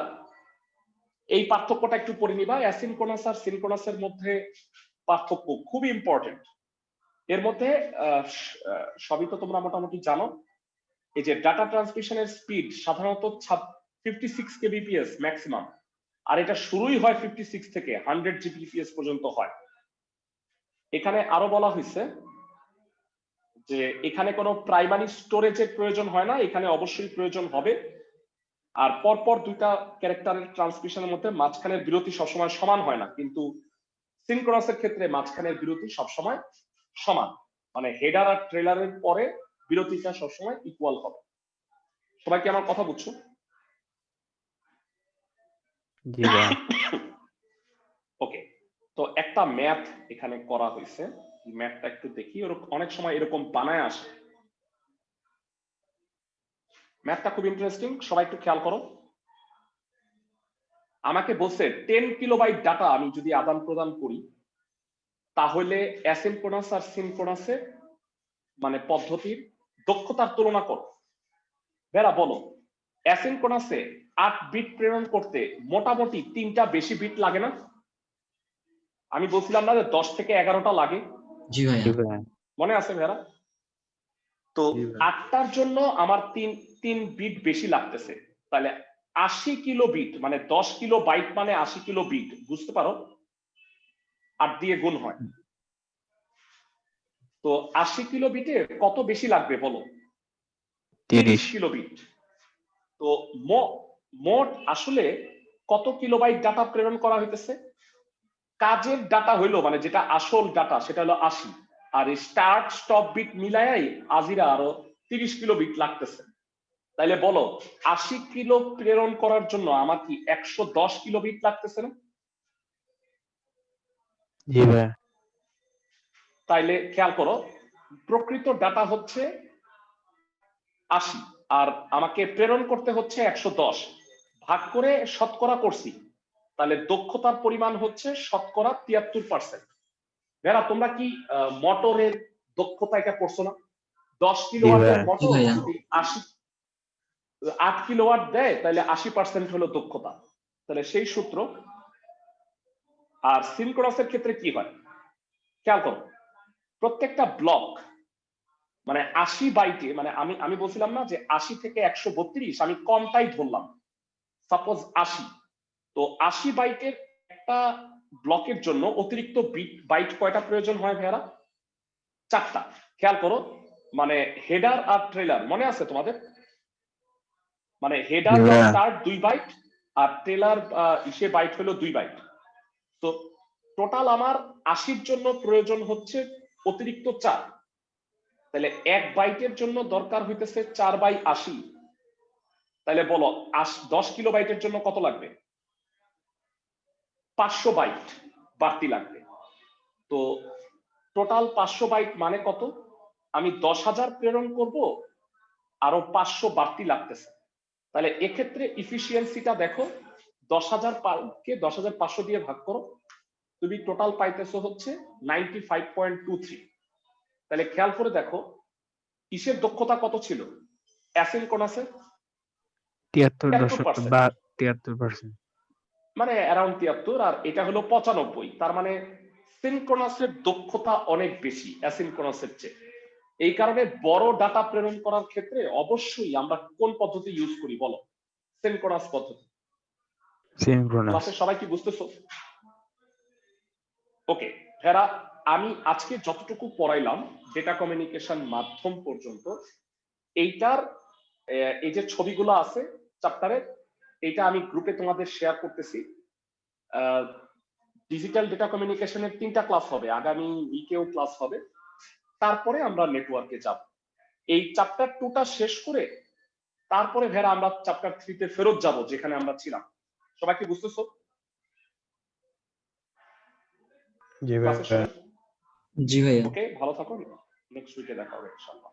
এই পার্থক্যটা একটু পড়ে নিবা, অ্যাসিনক্রোনাস আর সিনক্রোনাসের মধ্যে পার্থক্য খুবই ইম্পর্টেন্ট। এর মধ্যে সবই তো তোমরা মোটামুটি জানো, এই যে ডাটা ট্রান্সমিশনের স্পিড সাধারণত 56 kbps ম্যাক্সিমাম, আর এটা শুরুই হয় 56 থেকে 100 gbps পর্যন্ত হয়। এখানে আরো বলা হয়েছে যে এখানে কোনো প্রাইমারি স্টোরেজের প্রয়োজন হয় না, এখানে অবশ্যই প্রয়োজন হবে। আর পরপর দুইটা ক্যারেক্টারের ট্রান্সমিশনের মধ্যে মাঝখানের বিরতি সবসময় সমান হয় না, কিন্তু সিনক্রোনাসের ক্ষেত্রে মাঝখানের বিরতি সবসময় সমান, মানে হেডার আর ট্রেলারের পরে বিরতিটা সবসময় ইকুয়াল হবে। সবাই কি আমার কথা বুঝছো? জি ভাইয়া। ওকে, তো একটা ম্যাথ এখানে করা হয়েছে, ম্যাথটা একটু দেখি, অনেক সময় এরকম বানায় আসে। ম্যাথটা খুব ইন্টারেস্টিং, সবাই একটু খেয়াল করো। আমাকে বলছে 10 কিলোবাইট ডাটা আমি যদি আদান প্রদান করি, তাহলে অ্যাসিনক্রোনাস আর সিনক্রোনাসে মানে পদ্ধতির দক্ষতার তুলনা করো। বেরা বলো, অ্যাসিনক্রোনাসে 8 বিট প্রেরণ করতে মোটামুটি 3টা বেশি বিট লাগে না? আমি বলছিলাম না যে 10 থেকে 11টা লাগে? জি ভাইয়া। জি ভাইয়া। মনে আছে ভাইরা? তো 8টার জন্য আমার 3 বিট বেশি লাগতেছে, তাহলে 80 কিলো বিট মানে 10 কিলো বাইট মানে 80 কিলো বিট, বুঝতে পারো? 8 দিয়ে গুণ হয়, তো 80 কিলো বিটে কত বেশি লাগবে বলো? 30 কিলো বিট। তো মোট আসলে কত কিলোবাইট ডাটা প্রেরণ করা হইতেছে? কাজের ডাটা হইলো মানে যেটা আসল ডাটা সেটা হলো 80, আর স্টার্ট স্টপ বিট মিলায়াই আজিরা আরো 30 কিলো বিট লাগতেছে। তাইলে বলো 80 কিলো প্রেরণ করার জন্য আমার কি 110 কিলো বিট লাগতেছে না? জি ভাইয়া। তাইলে খেয়াল করো, প্রকৃত ডাটা হচ্ছে 80 আর আমাকে প্রেরণ করতে হচ্ছে 110, ভাগ করে শতকরা করছি, তাহলে দক্ষতার পরিমাণ হচ্ছে শতকরা 73%। যারা তোমরা কি মোটরের দক্ষতা এটা পড়ছো না? 10 কিলোওয়াটের মোটর যদি 8 কিলোওয়াট দেয় তাহলে 80% হলো দক্ষতা, তাহলে সেই সূত্র। আর সিনক্রোনাসের ক্ষেত্রে কি হয় খেয়াল করো, প্রত্যেকটা ব্লক মানে 80 বাইটে, মানে আমি বলছিলাম না যে 80 থেকে 132, আমি কমটাই ধরলাম, সাপোজ 80, তো 80 বাইটের একটা ব্লকের জন্য অতিরিক্ত বাইট কয়টা প্রয়োজন হয় ভাইয়ারা? 4টা। খেয়াল করো, মানে হেডার আর ট্রেলার মনে আছে তোমাদের? মানে হেডার বা স্টার্ট 2 বাইট আর ট্রেলার ইসে বাইট হলো 2 বাইট। তো টোটাল আমার 80 এর জন্য প্রয়োজন হচ্ছে অতিরিক্ত 4, তাহলে 1 বাইটের জন্য দরকার হইতেছে 4/80, তাহলে বলো 10 কিলো বাইটের জন্য কত লাগবে? 500 বাইট বাড়তি লাগবে। তো টোটাল 500 বাইট মানে কত? আমি 10,000 প্রেরণ করব, আরো 500 বাড়তি লাগতেছে, তাহলে এক্ষেত্রে ইফিসিয়েন্সিটা দেখো, 10,000 কে 10,500 দিয়ে ভাগ করো, তুমি টোটাল পাইতেছো হচ্ছে 95.23। তাহলে খেয়াল করে দেখো কিসের দক্ষতা কত ছিল? অ্যাসিনক্রোনাসের 73%। মানে অ্যারাউন্ড 73, আর এটা হলো 95, তার মানে সিনক্রোনাসের দক্ষতা অনেক বেশি অ্যাসিনক্রোনাসের চেয়ে। এই কারণে বড় ডাটা প্রেরণ করার ক্ষেত্রে অবশ্যই আমরা কোন পদ্ধতি ইউজ করি বলো? সিনক্রোনাস পদ্ধতি। সিনক্রোনাস। ক্লাসে সবাই কি বুঝতেছো? ওকে ভেরা, আমি আজকে যতটুকু পড়াইলাম ডেটা কমিউনিকেশন মাধ্যম পর্যন্ত, এইটার এই যে ছবিগুলো আছে চ্যাপ্টারে, এইটা আমি গ্রুপে তোমাদের শেয়ার করতেছি। ডিজিটাল ডেটা কমিউনিকেশনের 3টা ক্লাস হবে, আগামী উইকেও ক্লাস হবে, তারপরে আমরা নেটওয়ার্কে যাব। এই চ্যাপ্টার 2টা শেষ করে তারপরে ভেরা আমরা চ্যাপ্টার 3তে ফেরত যাব যেখানে আমরা ছিলাম। সবাই কি বুঝতেছো? জি ভাইয়া। জি ভাইয়া। ওকে, ভালো থাকো, নেক্সট উইকে দেখা হবে ইনশাআল্লাহ।